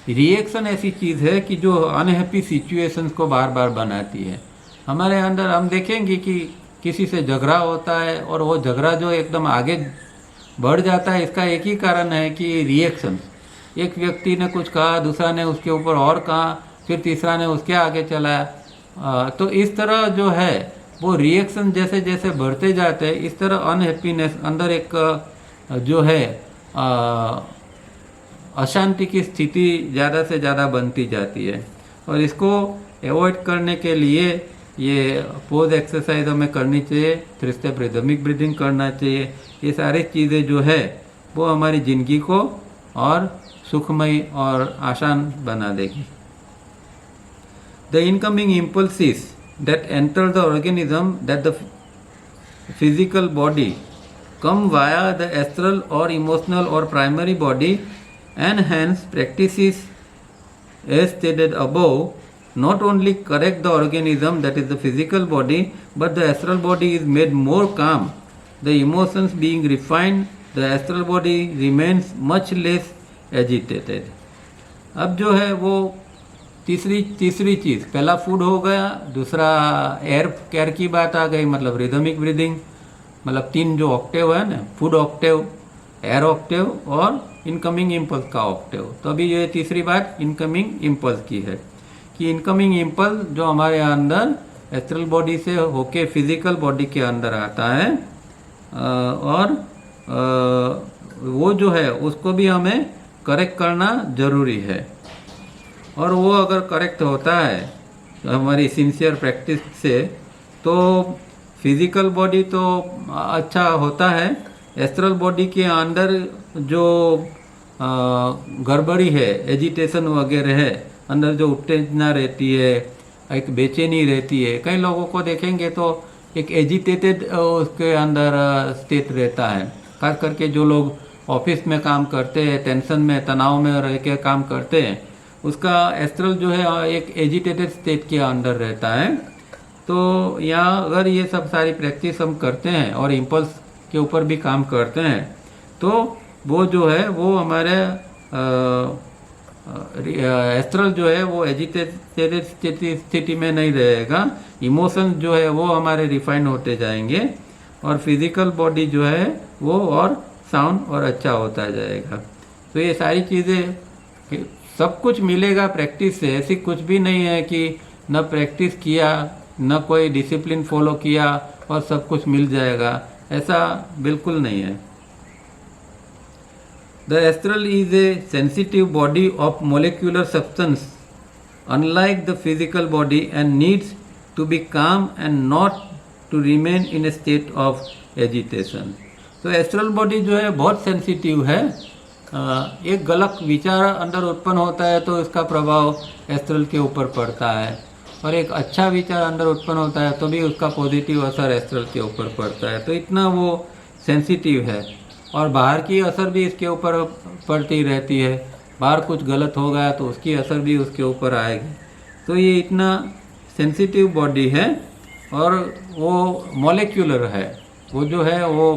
रिएक्शन ऐसी चीज़ है कि जो अनहैप्पी सिचुएशंस को बार बार बनाती है। हमारे अंदर हम देखेंगे कि किसी से झगड़ा होता है और वो झगड़ा जो एकदम आगे बढ़ जाता है, इसका एक ही कारण है कि रिएक्शन, एक व्यक्ति ने कुछ कहा, दूसरा ने उसके ऊपर और कहा, फिर तीसरा ने उसके आगे चलाया। तो इस तरह जो है वो रिएक्शन जैसे जैसे बढ़ते जाते हैं, इस तरह अनहैप्पीनेस अंदर एक जो है अशांति की स्थिति ज़्यादा से ज़्यादा बनती जाती है। और इसको अवॉइड करने के लिए ये पोज एक्सरसाइज हमें करनी चाहिए, 3 स्टेप रिदमिक ब्रीदिंग करना चाहिए। ये सारी चीज़ें जो है वो हमारी ज़िंदगी को और सुखमय और आसान बना देगी। The incoming impulses that enter the organism that the physical body come via the astral or emotional or primary body, and hence practices as stated above not only correct the organism, that is the physical body, but the astral body is made more calm, the emotions being refined, the astral body remains much less agitated. अब जो है वो तीसरी चीज़, पहला food हो गया, दूसरा air care की बात आ गई, मतलब रिदमिक ब्रीदिंग, मतलब 3 जो ऑक्टेव है ना, फूड ऑक्टेव, एयर ऑक्टेव और इनकमिंग इम्पल्स का ऑक्टेव। तो अभी ये तीसरी बात इनकमिंग इम्पल्स की है कि इनकमिंग इम्पल्स जो हमारे अंदर एस्ट्रल बॉडी से होके फिजिकल बॉडी के अंदर आता है, और वो जो है उसको भी हमें करेक्ट करना ज़रूरी है। और वो अगर करेक्ट होता है हमारी सिंसियर प्रैक्टिस से, तो फिजिकल बॉडी तो अच्छा होता है, एस्ट्रल बॉडी के अंदर जो गड़बड़ी है, एजिटेशन वगैरह है, अंदर जो उत्तेजना रहती है, एक बेचैनी रहती है, कई लोगों को देखेंगे तो एक एजिटेटेड उसके अंदर स्टेट रहता है। खास करके जो लोग ऑफिस में काम करते हैं, टेंशन में, तनाव में रह के काम करते हैं, उसका एस्ट्रल जो है एक एजिटेटेड स्टेट के अंदर रहता है। तो यहाँ अगर ये सब सारी प्रैक्टिस हम करते हैं और इम्पल्स के ऊपर भी काम करते हैं, तो वो जो है वो हमारे एस्ट्रल जो है वो एजिटेटेड स्थिति में नहीं रहेगा, इमोशन जो है वो हमारे रिफाइन होते जाएंगे, और फिजिकल बॉडी जो है वो और साउंड और अच्छा होता जाएगा। तो ये सारी चीज़ें सब कुछ मिलेगा प्रैक्टिस से। ऐसी कुछ भी नहीं है कि न प्रैक्टिस किया, न कोई डिसिप्लिन फॉलो किया और सब कुछ मिल जाएगा, ऐसा बिल्कुल नहीं है। The astral is a sensitive body of molecular substance, unlike the physical body, and needs to be calm and not to remain in a state of agitation. तो एस्ट्रल बॉडी जो है बहुत सेंसिटिव है। एक गलत विचार अंदर उत्पन्न होता है तो इसका प्रभाव एस्ट्रल के ऊपर पड़ता है, और एक अच्छा विचार अंदर उत्पन्न होता है तो भी उसका पॉजिटिव असर एस्ट्रल के ऊपर पड़ता है। तो इतना वो सेंसिटिव है, और बाहर की असर भी इसके ऊपर पड़ती रहती है। बाहर कुछ गलत हो गया तो उसकी असर भी उसके ऊपर आएगी। तो ये इतना सेंसिटिव बॉडी है, और वो मॉलिक्यूलर है। वो जो है वो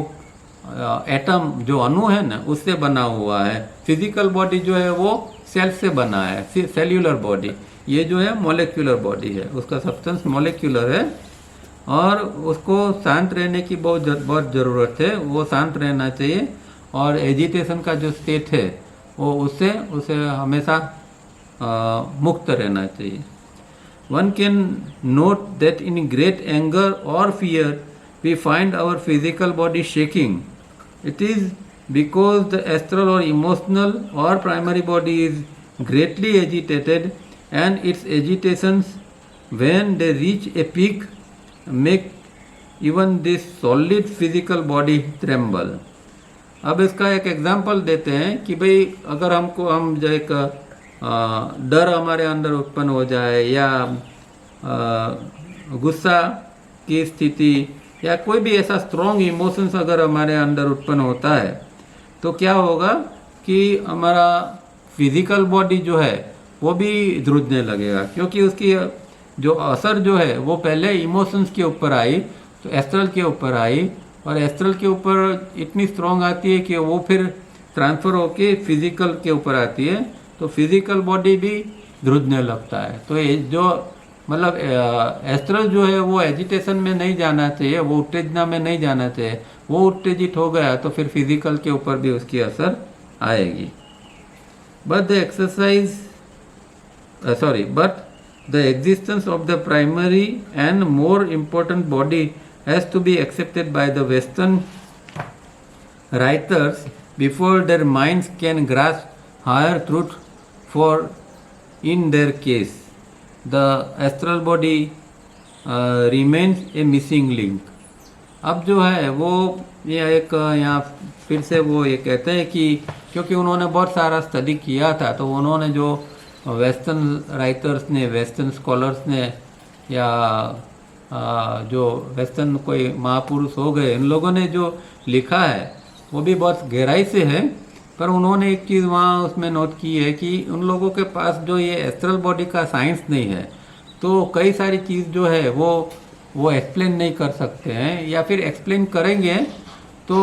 एटम जो अणु है ना, उससे बना हुआ है। फिजिकल बॉडी जो है वो सेल से बना है, सेल्यूलर बॉडी। ये जो है मॉलिक्यूलर बॉडी है, उसका सब्सटेंस मॉलिक्यूलर है, और उसको शांत रहने की बहुत ज़रूरत है। वो शांत रहना चाहिए, और एजिटेशन का जो स्टेट है वो उसे हमेशा मुक्त रहना चाहिए। One can note that in great anger or fear we find our physical body shaking. It is because the astral or emotional or primary body is greatly agitated, and its agitations when they reach a peak make even this solid physical body tremble. अब इसका एक example देते हैं कि भाई अगर हम जो एक डर हमारे अंदर उत्पन्न हो जाए, या गुस्सा की स्थिति, या कोई भी ऐसा स्ट्रॉन्ग इमोशंस अगर हमारे अंदर उत्पन्न होता है, तो क्या होगा कि हमारा फिजिकल बॉडी जो है वो भी ध्रुजने लगेगा, क्योंकि उसकी जो असर जो है वो पहले इमोशंस के ऊपर आई, तो एस्ट्रल के ऊपर आई, और एस्ट्रल के ऊपर इतनी स्ट्रॉन्ग आती है कि वो फिर ट्रांसफ़र होके फिजिकल के ऊपर आती है, तो फिजिकल बॉडी भी ध्रुजने लगता है। तो ये जो मतलब एस्ट्रल जो है वो एजिटेशन में नहीं जाना चाहिए, वो उत्तेजना में नहीं जाना चाहिए। वो उत्तेजित हो गया तो फिर फिजिकल के ऊपर भी उसकी असर आएगी। But the existence of the primary and more important body has to be accepted by the Western writers before their minds can grasp higher truth. For in their case, the astral body remains a missing link. अब जो है वो ये एक यहाँ फिर से वो ये कहते हैं कि क्योंकि उन्होंने बहुत सारा स्टडी किया था, तो उन्होंने जो वेस्टर्न राइटर्स ने, वेस्टर्न स्कॉलर्स ने, या जो वेस्टर्न कोई महापुरुष हो गए, इन लोगों ने जो लिखा है वो भी बहुत गहराई से है। पर उन्होंने एक चीज़ वहाँ उसमें नोट की है कि उन लोगों के पास जो ये एस्ट्रल बॉडी का साइंस नहीं है, तो कई सारी चीज़ जो है वो एक्सप्लेन नहीं कर सकते हैं, या फिर एक्सप्लेन करेंगे तो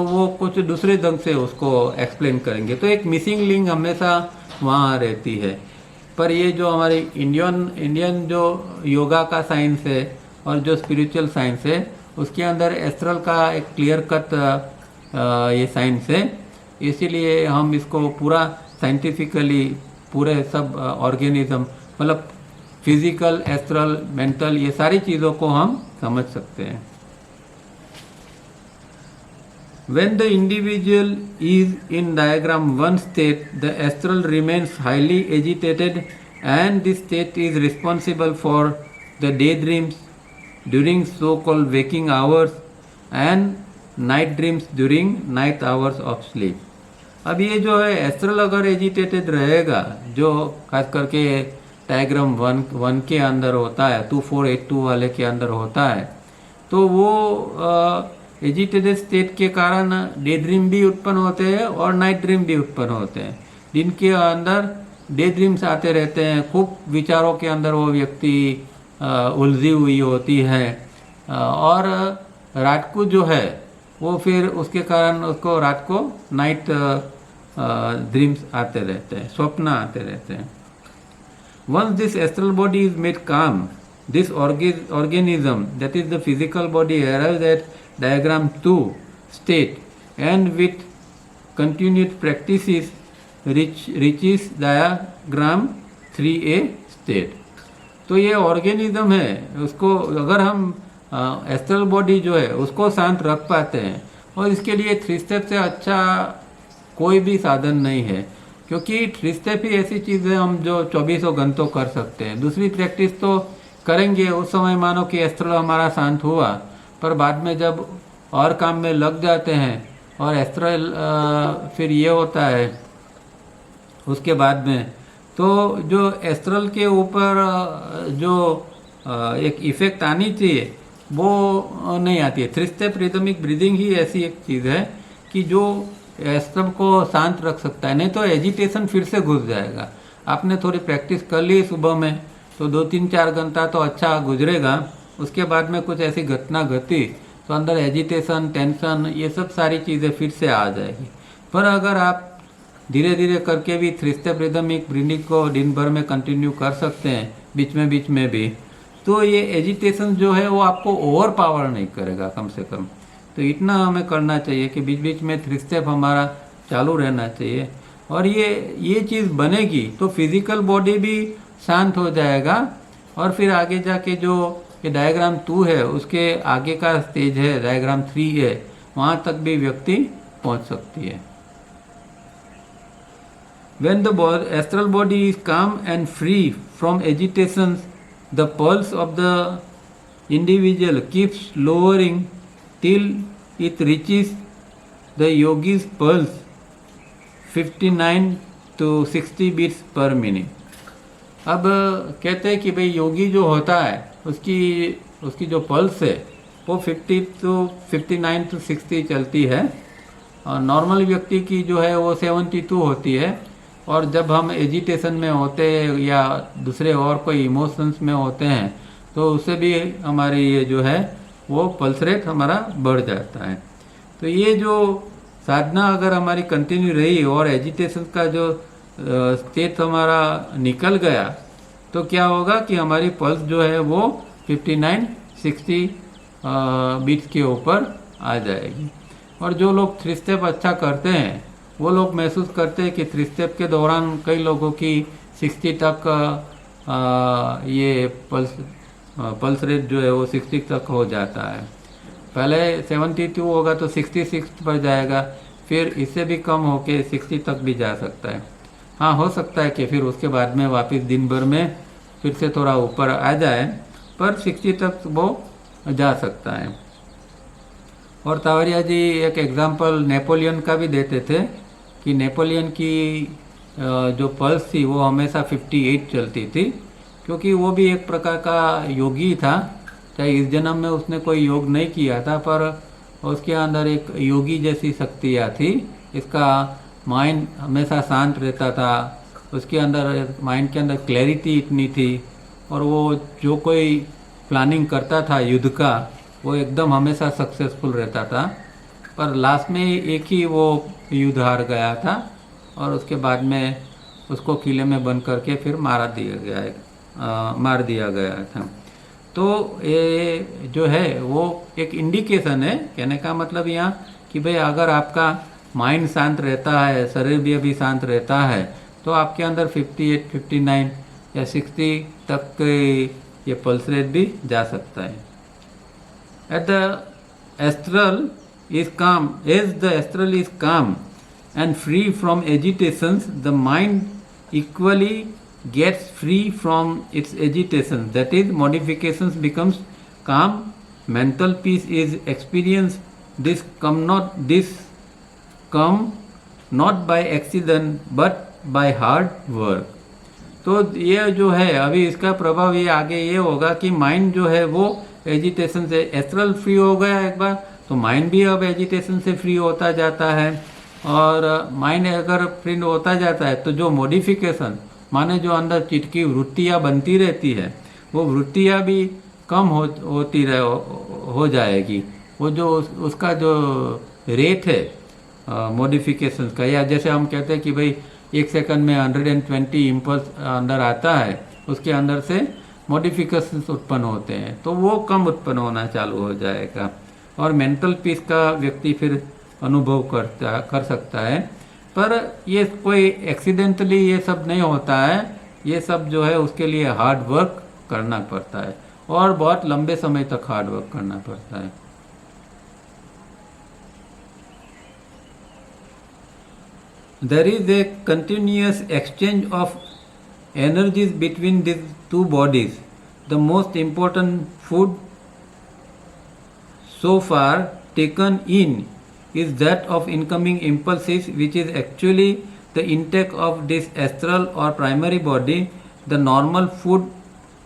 वो कुछ दूसरे ढंग से उसको एक्सप्लेन करेंगे। तो एक मिसिंग लिंक हमेशा वहाँ रहती है। पर ये जो हमारी इंडियन जो योगा का साइंस है और जो स्पिरिचुअल साइंस है, उसके अंदर एस्ट्रल का एक क्लियर कट ये साइंस है। इसीलिए हम इसको पूरा साइंटिफिकली पूरे सब ऑर्गेनिज्म मतलब फिजिकल, एस्ट्रल, मेंटल, ये सारी चीज़ों को हम समझ सकते हैं। When the individual is in diagram 1 state, the astral remains highly agitated and this state is responsible for the daydreams during so-called waking hours and night dreams during night hours of sleep. अब ये जो है astral अगर agitated रहेगा, जो खास करके diagram 1 के अंदर होता है, 2482 वाले के अंदर होता है, तो वो एजिटेटेड स्टेट के कारण डे ड्रीम भी उत्पन्न होते हैं और नाइट ड्रीम भी उत्पन्न होते हैं। दिन के अंदर डे ड्रीम्स आते रहते हैं, खूब विचारों के अंदर वो व्यक्ति उलझी हुई होती है, और रात को जो है वो फिर उसके कारण उसको रात को नाइट ड्रीम्स आते रहते हैं, स्वप्न आते रहते हैं। Once this astral body is made calm, this organism, that is the physical body, arrives at diagram 2 state and with continued practices reaches diagram 3a state. तो ये ऑर्गेनिज्म है, उसको अगर हम एस्ट्रल बॉडी जो है उसको शांत रख पाते हैं, और इसके लिए 3 स्टेप से अच्छा कोई भी साधन नहीं है, क्योंकि 3 स्टेप ही ऐसी चीज़ है हम जो 24 घंटों कर सकते हैं। दूसरी प्रैक्टिस तो करेंगे उस समय, मानो कि एस्ट्रल हमारा शांत हुआ, पर बाद में जब और काम में लग जाते हैं और एस्ट्रल फिर ये होता है उसके बाद में, तो जो एस्ट्रल के ऊपर जो एक इफेक्ट आनी चाहिए वो नहीं आती है। 3 स्टेप रिदमिक ब्रीदिंग ही ऐसी एक चीज़ है कि जो एस्ट्रल को शांत रख सकता है, नहीं तो एजिटेशन फिर से घुस जाएगा। आपने थोड़ी प्रैक्टिस कर ली सुबह में तो 2-3-4 घंटा तो अच्छा गुजरेगा, उसके बाद में कुछ ऐसी घटना घटी तो अंदर एजिटेशन, टेंशन, ये सब सारी चीज़ें फिर से आ जाएगी। पर अगर आप धीरे धीरे करके भी 3 स्टेप रिदमिक ब्रीदिंग को दिन भर में कंटिन्यू कर सकते हैं, बीच में भी, तो ये एजिटेशन जो है वो आपको ओवर पावर नहीं करेगा कम से कम। तो इतना हमें करना चाहिए कि बीच बीच में 3 स्टेप हमारा चालू रहना चाहिए, और ये चीज़ बनेगी तो फिजिकल बॉडी भी शांत हो जाएगा, और फिर आगे जाके जो ये डायग्राम 2 है उसके आगे का स्टेज है डायग्राम 3 है, वहाँ तक भी व्यक्ति पहुँच सकती है। When the astral body is calm and free from agitations, the pulse of the individual keeps lowering till it reaches the yogi's pulse 59 to 60 beats per minute. अब कहते हैं कि भाई योगी जो होता है उसकी जो पल्स है वो 50 to 59 to 60 चलती है, और नॉर्मल व्यक्ति की जो है वो 72 होती है। और जब हम एजिटेशन में होते हैं या दूसरे और कोई इमोशंस में होते हैं तो उससे भी हमारी ये जो है वो पल्स रेट हमारा बढ़ जाता है। तो ये जो साधना अगर हमारी कंटिन्यू रही और एजिटेशन का जो स्टेट हमारा निकल गया तो क्या होगा कि हमारी पल्स जो है वो 59-60 बीट्स के ऊपर आ जाएगी। और जो लोग 3 स्टेप अच्छा करते हैं वो लोग महसूस करते हैं कि 3 स्टेप के दौरान कई लोगों की 60 तक ये पल्स रेट जो है वो 60 तक हो जाता है। पहले 72 होगा तो 66 पर जाएगा, फिर इससे भी कम होके 60 तक भी जा सकता है। हाँ, हो सकता है कि फिर उसके बाद में वापस दिन भर में फिर से थोड़ा ऊपर आ जाए, पर 60 तक वो जा सकता है। और तावरिया जी एक एग्जाम्पल नेपोलियन का भी देते थे कि नेपोलियन की जो पल्स थी वो हमेशा 58 चलती थी, क्योंकि वो भी एक प्रकार का योगी था। चाहे इस जन्म में उसने कोई योग नहीं किया था, पर उसके अंदर एक योगी जैसी शक्तियाँ थी। इसका माइंड हमेशा शांत रहता था, उसके अंदर माइंड के अंदर क्लैरिटी इतनी थी, और वो जो कोई प्लानिंग करता था युद्ध का वो एकदम हमेशा सक्सेसफुल रहता था। पर लास्ट में एक ही वो युद्ध हार गया था, और उसके बाद में उसको किले में बंद करके फिर मार दिया गया था। तो ये जो है वो एक इंडिकेशन है, कहने का मतलब यहाँ कि भाई अगर आपका माइंड शांत रहता है, शरीर भी अभी शांत रहता है, तो आपके अंदर 58-59 या 60 तक ये पल्स रेट भी जा सकता है। At the astral is calm, as the astral is calm and free from agitations, the mind equally gets free from its agitations. That is, modifications becomes calm, mental peace is experienced. This come not by accident but by hard work. तो ये जो है अभी इसका प्रभाव ये आगे ये होगा कि माइंड जो है वो एजिटेशन से, एस्ट्रल फ्री हो गया एक बार तो माइंड भी अब एजिटेशन से फ्री होता जाता है। और माइंड अगर फ्री होता जाता है तो जो मॉडिफिकेशन माने जो अंदर चिटकी वृत्तियाँ बनती रहती है वो वृत्तियाँ भी कम होती हो जाएगी। वो जो उसका जो रेट है मॉडिफिकेशन का, या जैसे हम कहते हैं कि भाई 1 सेकंड में 120 इम्पल्स अंदर आता है, उसके अंदर से मॉडिफिकेशंस उत्पन्न होते हैं तो वो कम उत्पन्न होना चालू हो जाएगा और मेंटल पीस का व्यक्ति फिर अनुभव कर सकता है। पर ये कोई एक्सीडेंटली ये सब नहीं होता है, ये सब जो है उसके लिए हार्ड वर्क करना पड़ता है और बहुत लंबे समय तक हार्ड वर्क करना पड़ता है। There is a continuous exchange of energies between these two bodies. The most important food so far taken in is that of incoming impulses, which is actually the intake of this astral or primary body. The normal food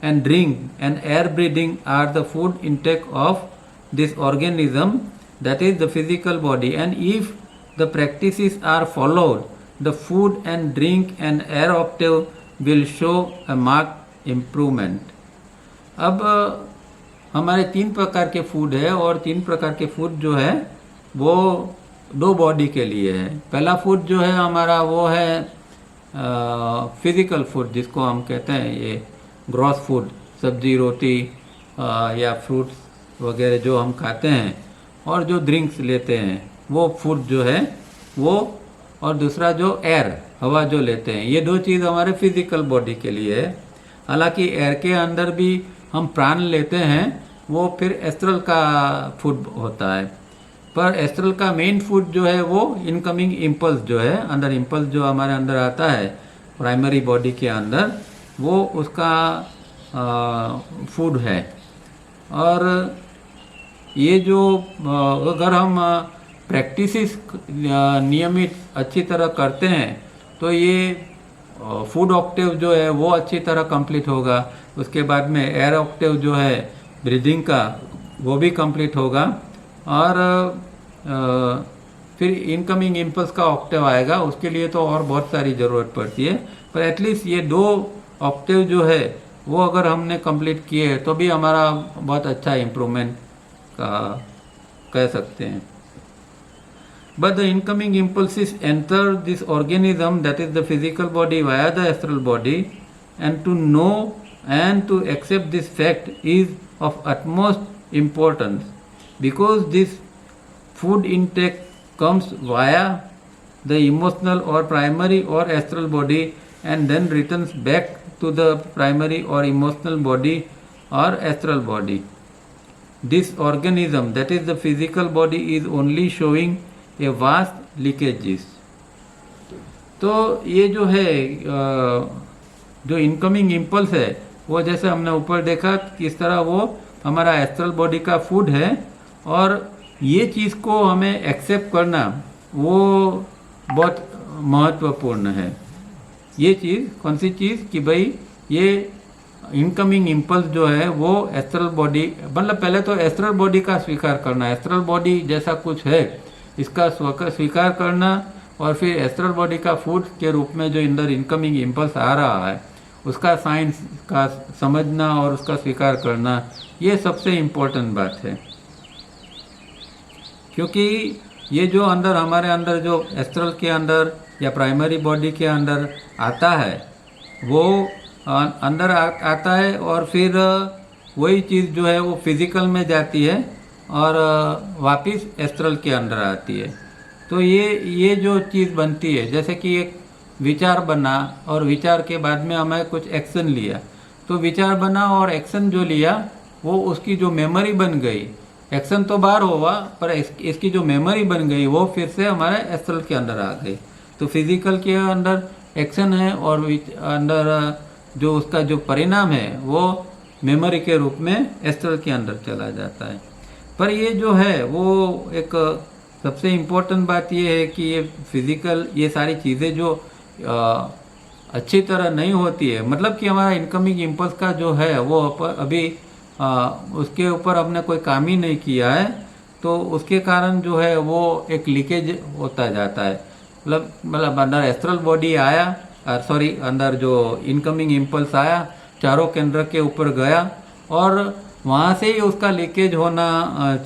and drink and air breathing are the food intake of this organism, that is the physical body, and if the practices are followed, the food and drink and air octave will show a marked improvement. अब हमारे 3 प्रकार के food है और 3 प्रकार के food जो है वो 2 बॉडी के लिए है। पहला फूड जो है हमारा वो है फिजिकल फूड, जिसको हम कहते हैं ये ग्रॉस फूड, सब्जी रोटी या फ्रूट्स वगैरह जो हम खाते हैं, और जो ड्रिंक्स लेते हैं वो फूड जो है वो, और दूसरा जो एयर हवा जो लेते हैं, ये 2 चीज़ हमारे फिजिकल बॉडी के लिए है। हालांकि एयर के अंदर भी हम प्राण लेते हैं, वो फिर एस्ट्रल का फूड होता है। पर एस्ट्रल का मेन फूड जो है वो इनकमिंग इम्पल्स जो है, अंदर इम्पल्स जो हमारे अंदर आता है प्राइमरी बॉडी के अंदर, वो उसका फूड है। और ये जो अगर हम प्रैक्टिसेस नियमित अच्छी तरह करते हैं तो ये फूड ऑक्टेव जो है वो अच्छी तरह कंप्लीट होगा। उसके बाद में एयर ऑक्टेव जो है ब्रीदिंग का वो भी कंप्लीट होगा, और फिर इनकमिंग इम्पल्स का ऑक्टेव आएगा। उसके लिए तो और बहुत सारी ज़रूरत पड़ती है, पर एटलीस्ट ये 2 ऑक्टेव जो है वो अगर हमने कंप्लीट किए तो भी हमारा बहुत अच्छा इम्प्रूवमेंट का कह सकते हैं। But the incoming impulses enter this organism, that is the physical body, via the astral body, and to know and to accept this fact is of utmost importance, because this food intake comes via the emotional or primary or astral body and then returns back to the primary or emotional body or astral body. This organism, that is the physical body, is only showing ये vast leakages. तो ये जो है जो incoming impulse है वो जैसे हमने ऊपर देखा किस तरह वो हमारा एस्ट्रल बॉडी का फूड है, और ये चीज़ को हमें एक्सेप्ट करना वो बहुत महत्वपूर्ण है। ये चीज़ कौन सी चीज़ कि भाई ये इनकमिंग इम्पल्स जो है वो एस्ट्रल बॉडी, मतलब पहले तो एस्ट्रल बॉडी का स्वीकार करना, एस्ट्रल बॉडी जैसा कुछ है इसका स्वीकार करना, और फिर एस्ट्रल बॉडी का फूड के रूप में जो अंदर इनकमिंग इम्पल्स आ रहा है उसका साइंस का समझना और उसका स्वीकार करना, ये सबसे इम्पोर्टेंट बात है। क्योंकि ये जो अंदर हमारे अंदर जो एस्ट्रल के अंदर या प्राइमरी बॉडी के अंदर आता है वो अंदर आता है, और फिर वही चीज़ जो है वो फिजिकल में जाती है और वापस एस्ट्रल के अंदर आती है। तो ये जो चीज़ बनती है, जैसे कि एक विचार बना और विचार के बाद में हमें कुछ एक्शन लिया, तो विचार बना और एक्शन जो लिया वो उसकी जो मेमोरी बन गई, एक्शन तो बाहर हुआ पर इसकी जो मेमोरी बन गई वो फिर से हमारे एस्ट्रल के अंदर आ गई। तो फिजिकल के अंदर एक्शन है और अंदर जो उसका जो परिणाम है वो मेमोरी के रूप में एस्ट्रल के अंदर चला जाता है। पर ये जो है वो एक सबसे इम्पोर्टेंट बात ये है कि ये फिजिकल ये सारी चीज़ें जो अच्छी तरह नहीं होती है, मतलब कि हमारा इनकमिंग इम्पल्स का जो है वो अभी उसके ऊपर हमने कोई काम ही नहीं किया है, तो उसके कारण जो है वो एक लीकेज होता जाता है। मतलब अंदर एस्ट्रल बॉडी आया, सॉरी अंदर जो इनकमिंग इम्पल्स आया चारों केंद्र के ऊपर गया और वहाँ से ही उसका लीकेज होना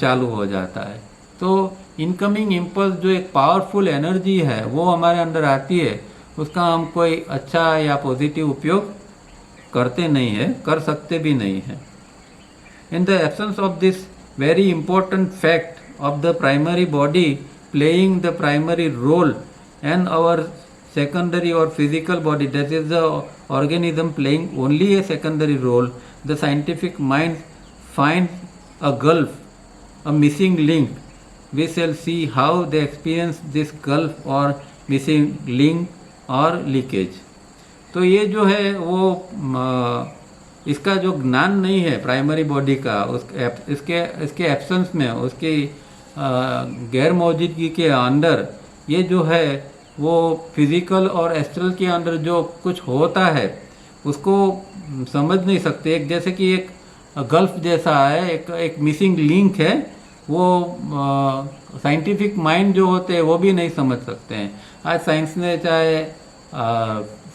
चालू हो जाता है। तो इनकमिंग इम्पल्स जो एक पावरफुल एनर्जी है वो हमारे अंदर आती है, उसका हम कोई अच्छा या पॉजिटिव उपयोग करते नहीं है, कर सकते भी नहीं है। In the absence of this very important fact of the primary body playing the primary role and our secondary or physical body, that is the organism playing only a secondary role, the scientific mind finds a gulf, a missing link. We shall see how they experience this gulf or missing link or leakage. तो ये जो है वो इसका जो ज्ञान नहीं है प्राइमरी बॉडी का, इसके एब्सेंस में, उसकी गैर मौजूदगी के अंदर ये जो है वो फिजिकल और एस्ट्रल के अंदर जो कुछ होता है उसको समझ नहीं सकते। एक जैसे कि एक गल्फ जैसा है, एक मिसिंग लिंक है, वो साइंटिफिक माइंड जो होते हैं वो भी नहीं समझ सकते हैं। आज साइंस ने चाहे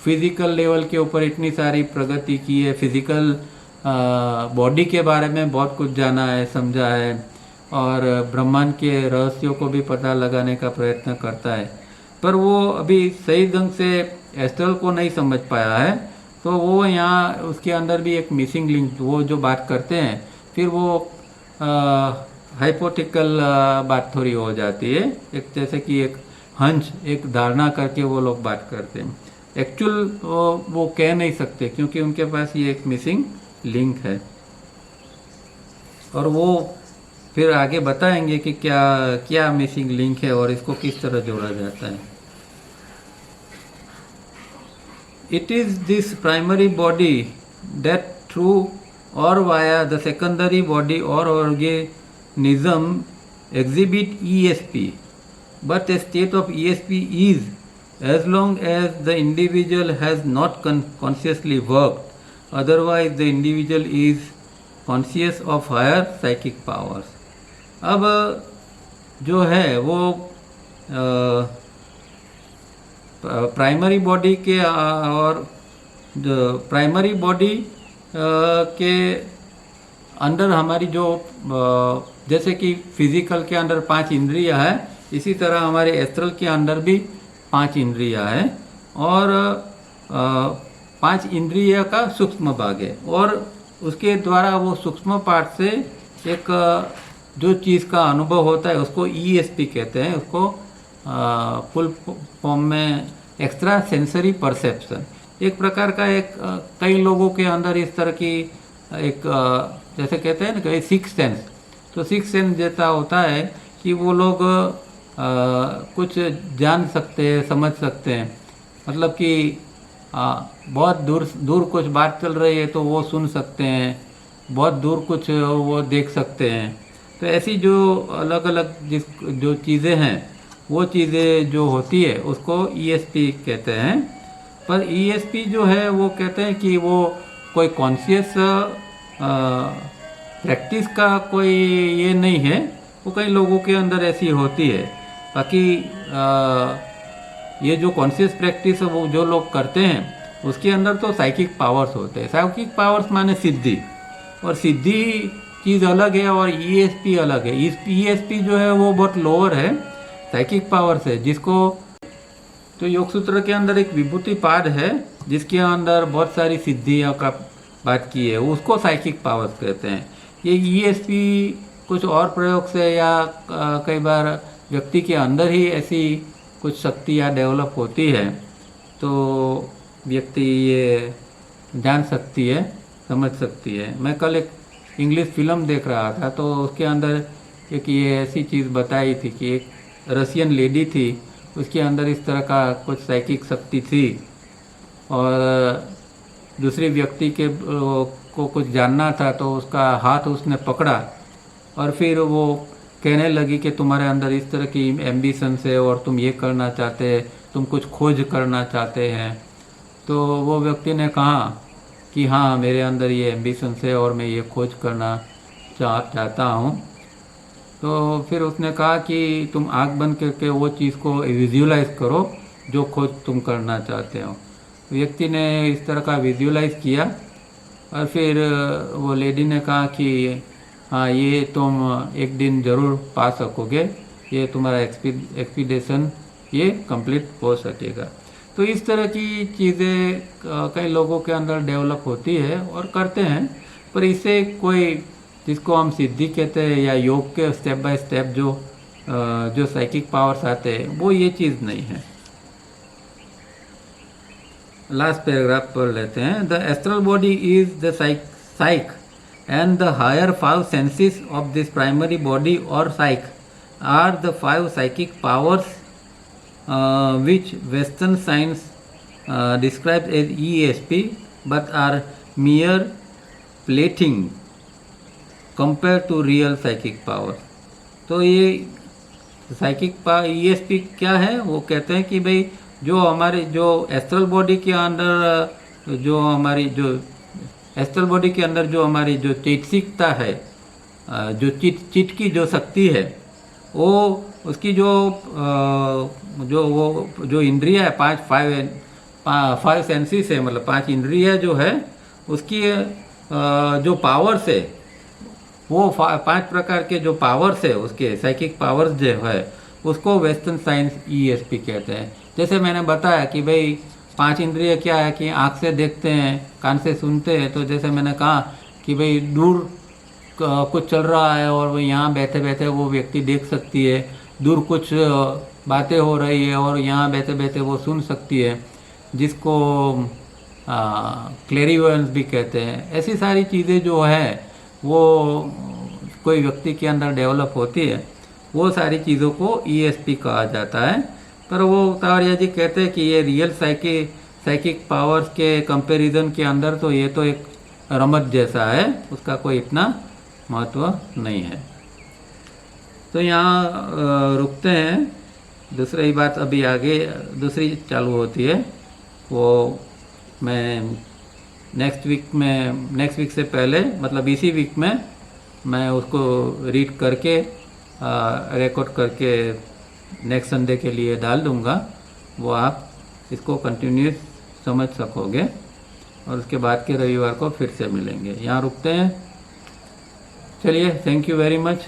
फिजिकल लेवल के ऊपर इतनी सारी प्रगति की है, फिजिकल बॉडी के बारे में बहुत कुछ जाना है, समझा है और ब्रह्मांड के रहस्यों को भी पता लगाने का प्रयत्न करता है, पर वो अभी सही ढंग से एस्ट्रल को नहीं समझ पाया है। तो वो यहाँ उसके अंदर भी एक मिसिंग लिंक, वो जो बात करते हैं फिर वो हाइपोथेटिकल बात थोड़ी हो जाती है, एक जैसे कि एक हंच, एक धारणा करके वो लोग बात करते हैं। एक्चुअल वो कह नहीं सकते क्योंकि उनके पास ये एक मिसिंग लिंक है। और वो फिर आगे बताएंगे कि क्या क्या मिसिंग लिंक है और इसको किस तरह जोड़ा जाता है। It is this primary body that through or via the secondary body or organism exhibit ESP, but a state of ESP is as long as the individual has not consciously worked, otherwise the individual is conscious of higher psychic powers. अब जो है वो primary body के और primary body के अंदर हमारी जो जैसे कि फिजिकल के अंदर 5 इंद्रियां है, इसी तरह हमारे एस्ट्रल के अंदर भी 5 इंद्रियां है और 5 इंद्रिय का सूक्ष्म भाग है और उसके द्वारा वो सूक्ष्म पार्ट से एक जो चीज़ का अनुभव होता है उसको ESP कहते हैं, उसको फुल फॉर्म में एक्स्ट्रा सेंसरी परसेप्शन। एक प्रकार का एक कई लोगों के अंदर इस तरह की एक जैसे कहते हैं ना कि सिक्स सेंस, तो सिक्स सेंस जैसा होता है कि वो लोग कुछ जान सकते हैं, समझ सकते हैं, मतलब कि बहुत दूर कुछ बात चल रही है तो वो सुन सकते हैं, बहुत दूर कुछ वो देख सकते हैं। तो ऐसी जो अलग अलग जो चीज़ें हैं वो चीज़ें जो होती है उसको ESP कहते हैं। पर ESP जो है वो कहते हैं कि वो कोई कॉन्शियस प्रैक्टिस का कोई ये नहीं है, वो कई लोगों के अंदर ऐसी होती है। बाकी ये जो कॉन्शियस प्रैक्टिस है वो जो लोग करते हैं उसके अंदर तो साइकिक पावर्स होते हैं। साइकिक पावर्स माने सिद्धि, और सिद्धि चीज़ अलग है और ESP अलग है। ESP जो है वो बहुत लोअर है साइकिक पावर से, जिसको तो योग सूत्र के अंदर एक विभूति पाद है जिसके अंदर बहुत सारी सिद्धियों का बात की है, उसको साइकिक पावर्स कहते हैं। ये ESP कुछ और प्रयोग से या कई बार व्यक्ति के अंदर ही ऐसी कुछ शक्तियाँ डेवलप होती है तो व्यक्ति ये जान सकती है, समझ सकती है। मैं कल एक इंग्लिश फिल्म देख रहा था, तो उसके अंदर एक ये ऐसी चीज़ बताई थी कि एक रशियन लेडी थी, उसके अंदर इस तरह का कुछ साइकिक शक्ति थी, और दूसरे व्यक्ति के को कुछ जानना था, तो उसका हाथ उसने पकड़ा और फिर वो कहने लगी कि तुम्हारे अंदर इस तरह की एम्बिशंस है और तुम ये करना चाहते हैं, तुम कुछ खोज करना चाहते हैं। तो वो व्यक्ति ने कहा कि हाँ, मेरे अंदर ये एम्बिशंस है और मैं ये खोज करना चाहता हूँ। तो फिर उसने कहा कि तुम आँख बंद करके वो चीज़ को विजुअलाइज करो जो खोज तुम करना चाहते हो। व्यक्ति ने इस तरह का विजुअलाइज किया और फिर वो लेडी ने कहा कि हाँ, ये तुम एक दिन ज़रूर पा सकोगे, ये तुम्हारा एक्सपीडिशन ये कंप्लीट हो सकेगा। तो इस तरह की चीज़ें कई लोगों के अंदर डेवलप होती है और करते हैं, पर इससे कोई, जिसको हम सिद्धि कहते हैं या योग के स्टेप बाय स्टेप जो साइकिक पावर्स आते हैं, वो ये चीज़ नहीं है। लास्ट पैराग्राफ पढ़ लेते हैं। The astral body is the psych and the higher five senses of this primary body or psyche are the five psychic powers which Western science describes as ESP, but are mere plaything compared to real psychic powers. तो ये psychic ESP क्या है? वो कहते हैं कि भाई जो हमारे जो एस्ट्रल बॉडी के अंदर जो हमारी जो एस्ट्रल बॉडी के अंदर जो हमारी जो चैतसिकता है, जो चित्त की जो शक्ति है, वो उसकी जो इंद्रिया है, फाइव सेंसेस है, मतलब 5 इंद्रिया जो है, उसकी जो पावर्स है, वो 5 प्रकार के जो पावर्स है, उसके साइकिक पावर्स जो है, उसको वेस्टर्न साइंस ESP कहते हैं। जैसे मैंने बताया कि भाई 5 इंद्रिय क्या है कि आँख से देखते हैं, कान से सुनते हैं। तो जैसे मैंने कहा कि भाई दूर कुछ चल रहा है और वो यहाँ बैठे बैठे वो व्यक्ति देख सकती है, दूर कुछ बातें हो रही है और यहाँ बैठे बैठे वो सुन सकती है, जिसको क्लेरिवोयंस भी कहते हैं। ऐसी सारी चीज़ें जो है वो कोई व्यक्ति के अंदर डेवलप होती है, वो सारी चीज़ों को ESP कहा जाता है। पर वो तावरिया जी कहते हैं कि ये रियल साइकिक पावर्स के कंपैरिजन के अंदर तो ये तो एक रमत जैसा है, उसका कोई इतना महत्व नहीं है। तो यहाँ रुकते हैं। दूसरी बात अभी आगे दूसरी चालू होती है, वो मैं नेक्स्ट वीक से पहले, मतलब इसी वीक में मैं उसको रीड करके रिकॉर्ड करके नेक्स्ट संडे के लिए डाल दूंगा। वो आप इसको कंटिन्यूस समझ सकोगे और उसके बाद के रविवार को फिर से मिलेंगे। यहाँ रुकते हैं। चलिए, थैंक यू वेरी मच।